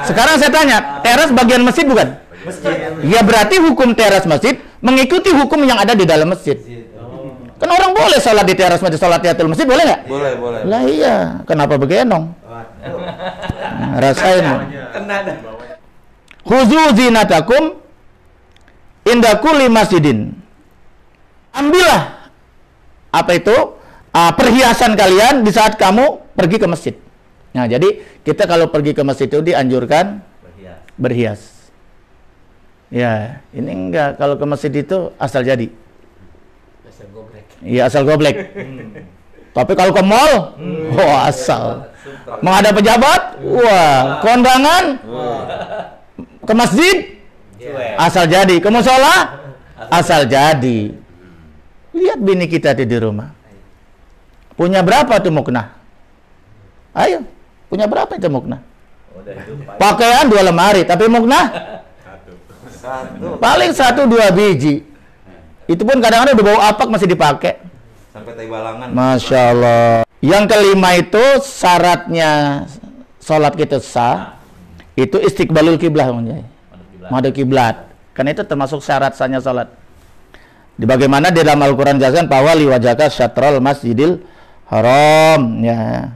Speaker 2: Sekarang saya tanya, teras bagian masjid bukan? Ya berarti hukum teras masjid mengikuti hukum yang ada di dalam masjid. Kan orang boleh sholat di teras masjid, sholat di atas masjid, boleh nggak?
Speaker 1: Boleh.
Speaker 2: Lah iya, kenapa begenong? Rasain. Khuzu zinatakum inda kulli masjidin. Ambillah apa itu? Perhiasan kalian di saat kamu pergi ke masjid. Nah, jadi kita kalau pergi ke masjid itu dianjurkan berhias. Ya, ini enggak, kalau ke masjid itu asal jadi. Asal goblek. Iya, asal goblek. Tapi kalau ke mall, asal. Menghadap pejabat, kondangan, ke masjid, asal jadi. Ke musola, asal jadi. Lihat bini kita di rumah. Punya berapa tuh mukna? Ayo, punya berapa itu mukna? Pakaian 2 lemari, tapi mukna? Paling 1-2 biji. Itu pun kadang-kadang udah bau apak masih dipakai.
Speaker 1: Sampai tai balangan.
Speaker 2: Masya Allah. Yang kelima itu syaratnya sholat kita sah, itu istiqbalul kiblah, madhab kiblat. Karena itu termasuk syarat sahnya sholat. Bagaimana di dalam Al-Quran jelaskan bahwa liwajaka syatrul masjidil haram, ya,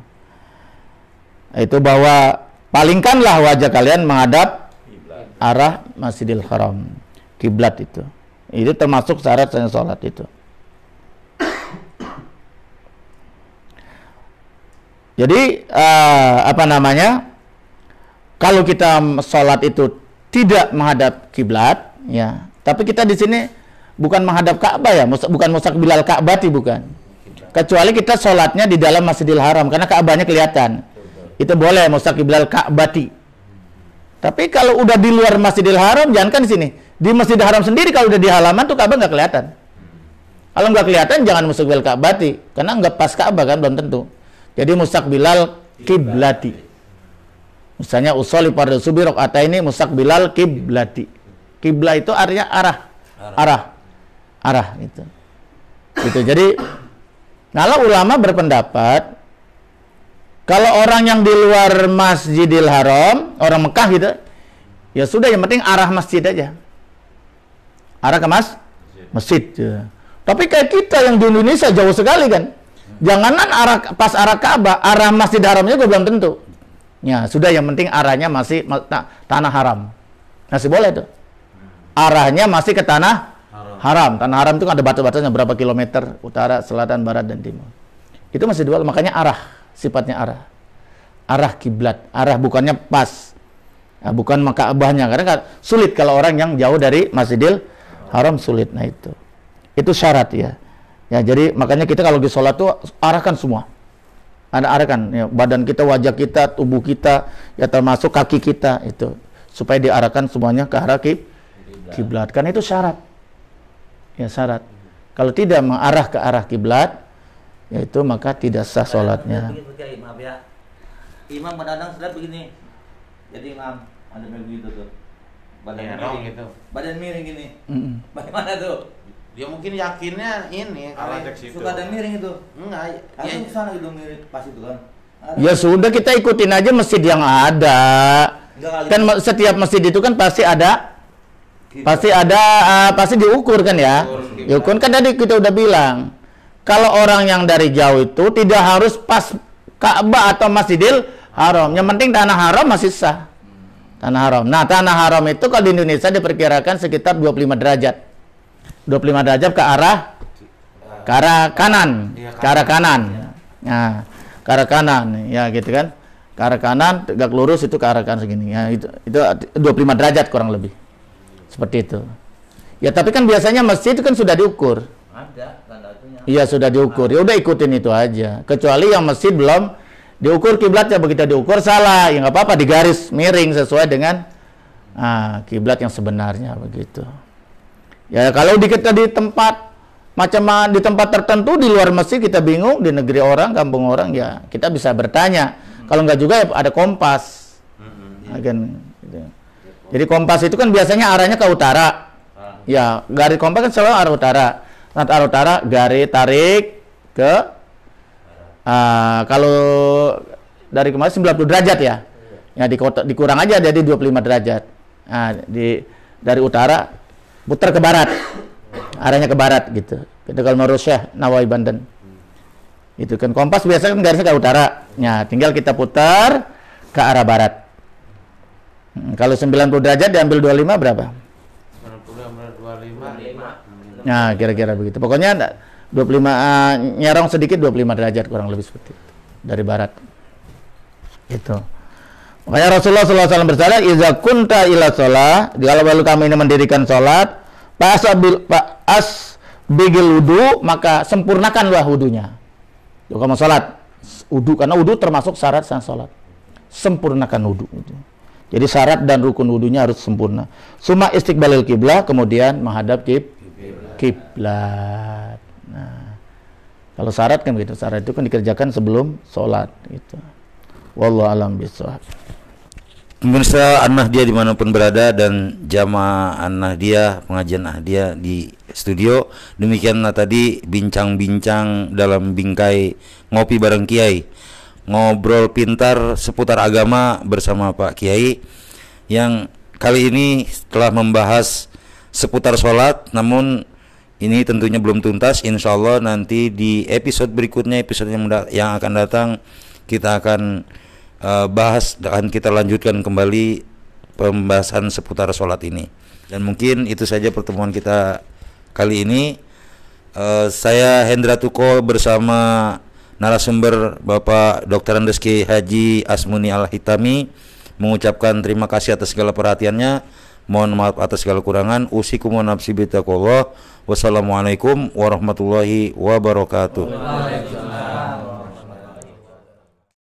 Speaker 2: itu bahwa palingkanlah wajah kalian menghadap arah Masjidil Haram, kiblat itu termasuk syarat sahnya sholat itu. Jadi kalau kita sholat itu tidak menghadap kiblat, ya, tapi kita di sini bukan menghadap Ka'bah, ya, bukan mustaqbilal Ka'bati, bukan. Kecuali kita sholatnya di dalam Masjidil Haram, karena Ka'bahnya kelihatan. Itu boleh mustaqbilal Ka'bati. Tapi kalau udah di luar Masjidil Haram, jangan kan di sini. Di Masjidil Haram sendiri kalau udah di halaman tuh Ka'bah nggak kelihatan. Kalau nggak kelihatan jangan mustaqbilal Ka'bati, karena nggak pas Ka'bah kan, belum tentu. Jadi mustaqbilal kiblati. Misalnya usolli fardhu subhi rakaataini mustaqbilal kiblati. Kiblah itu artinya arah itu. Gitu. Jadi kalau ulama berpendapat kalau orang yang di luar Masjidil Haram, orang Mekah gitu, ya sudah, yang penting arah masjid aja. Arah ke masjid. Ya. Tapi kayak kita yang di Indonesia jauh sekali kan. Janganan pas arah Ka'bah, arah Masjid Haramnya juga belum tentu. Ya, sudah, yang penting arahnya masih tanah haram. Masih boleh tuh. Arahnya masih ke tanah haram. Tanah haram itu kan ada batas-batasnya berapa kilometer, utara, selatan, barat, dan timur. Itu masih dua, makanya arah, sifatnya arah. Arah kiblat, arah bukannya pas. Nah, bukan Ka'bahnya, karena kan sulit kalau orang yang jauh dari Masjidil Haram, sulit. Nah, itu syarat, ya. Ya, jadi makanya kita kalau di sholat tuh arahkan semua. Ada arahkan, ya, badan kita, wajah kita, tubuh kita, ya termasuk kaki kita, itu supaya diarahkan semuanya ke arah kiblat. Kan itu syarat. Ya, syarat. Kalau tidak mengarah ke arah kiblat, yaitu maka tidak sah sholatnya.
Speaker 3: Maaf ya, imam kadang-kadang sholat begini. Jadi imam ada begitu tuh, badan
Speaker 4: Ya,
Speaker 3: miring
Speaker 4: gitu.
Speaker 3: badan miring gini.
Speaker 2: Mm-mm.
Speaker 3: Bagaimana tuh?
Speaker 4: Dia mungkin yakinnya ini
Speaker 5: Ala
Speaker 4: kali.
Speaker 5: cek situ.
Speaker 3: Suka ada miring itu.
Speaker 4: Enggak,
Speaker 3: Langsung
Speaker 4: ya,
Speaker 3: kesana gitu miring pas itu kan.
Speaker 2: Ya sudah, kita ikutin aja masjid yang ada.
Speaker 3: Enggak kali.
Speaker 2: Kan setiap masjid itu kan pasti ada
Speaker 3: Gitu.
Speaker 2: pasti diukur kan ya. Diukur kan tadi kita udah bilang. Kalau orang yang dari jauh itu tidak harus pas Ka'bah atau Masjidil Haram. Yang penting tanah haram masih sah. Tanah haram. Nah, tanah haram itu kalau di Indonesia diperkirakan sekitar 25 derajat. 25 derajat ke arah kanan. Ke arah kanan. Nah, ke arah kanan ya gitu kan. Ke arah kanan tegak lurus itu ke arah kanan segini. Ya itu 25 derajat kurang lebih. Seperti itu. Ya tapi kan biasanya masjid itu kan sudah diukur.
Speaker 3: Ada tanda itunya.
Speaker 2: Iya sudah diukur. Ya udah ikutin itu aja. Kecuali yang masjid belum diukur kiblatnya, begitu diukur salah, ya nggak apa-apa, digaris miring sesuai dengan kiblat yang sebenarnya begitu. Ya kalau kita di tempat di tempat tertentu di luar masjid kita bingung, di negeri orang, kampung orang, ya kita bisa bertanya. Kalau nggak juga ya ada kompas. Gitu. Jadi kompas itu kan biasanya arahnya ke utara. Ya, garis kompas kan selalu arah utara. Nanti arah utara, garis tarik ke kalau dari kemarin 90 derajat ya. Ya dikurang aja jadi 25 derajat. Nah, dari utara putar ke barat. Arahnya ke barat gitu. Itu kalau menurut Syekh Nawawi Banten. Itu kan kompas biasanya kan garisnya ke utara. Ya, tinggal kita putar ke arah barat. Kalau 90 derajat diambil 25 berapa?
Speaker 4: 25.
Speaker 2: Nah, kira-kira begitu. Pokoknya 25 nyerong sedikit 25 derajat kurang lebih seperti itu dari barat. Itu. Makanya Rasulullah SAW bersabda, "Idza kunta ila shalah," kalau kamu ini mendirikan salat, bigil wudu, maka sempurnakanlah wudunya. Kalau kamu salat, wudu karena wudu termasuk syarat sah salat. Sempurnakan wudu itu. Jadi syarat dan rukun wudunya harus sempurna. Suma istiqbalil kiblah, kemudian menghadap kiblat. Nah, kalau syarat kan begitu. Syarat itu kan dikerjakan sebelum sholat gitu. Wallahu a'lam bishawab.
Speaker 1: Pemirsa An-Nahdiyah dimanapun berada dan jamaah An-Nahdiyah, pengajian Nahdiyah di studio, demikianlah tadi bincang-bincang dalam bingkai ngopi bareng Kiai, ngobrol pintar seputar agama bersama Pak Kiai, yang kali ini telah membahas seputar sholat, namun ini tentunya belum tuntas. Insya Allah nanti di episode berikutnya, episode yang akan datang, kita akan bahas dan kita lanjutkan kembali pembahasan seputar sholat ini. Dan mungkin itu saja pertemuan kita kali ini. Saya Hendra Tuko bersama narasumber Bapak Dr. Andes Kiai Haji Asmuni Al-Hitami mengucapkan terima kasih atas segala perhatiannya. Mohon maaf atas segala kurangan. Usikum wa nafsi bitaqwallah. Wassalamualaikum warahmatullahi wabarakatuh.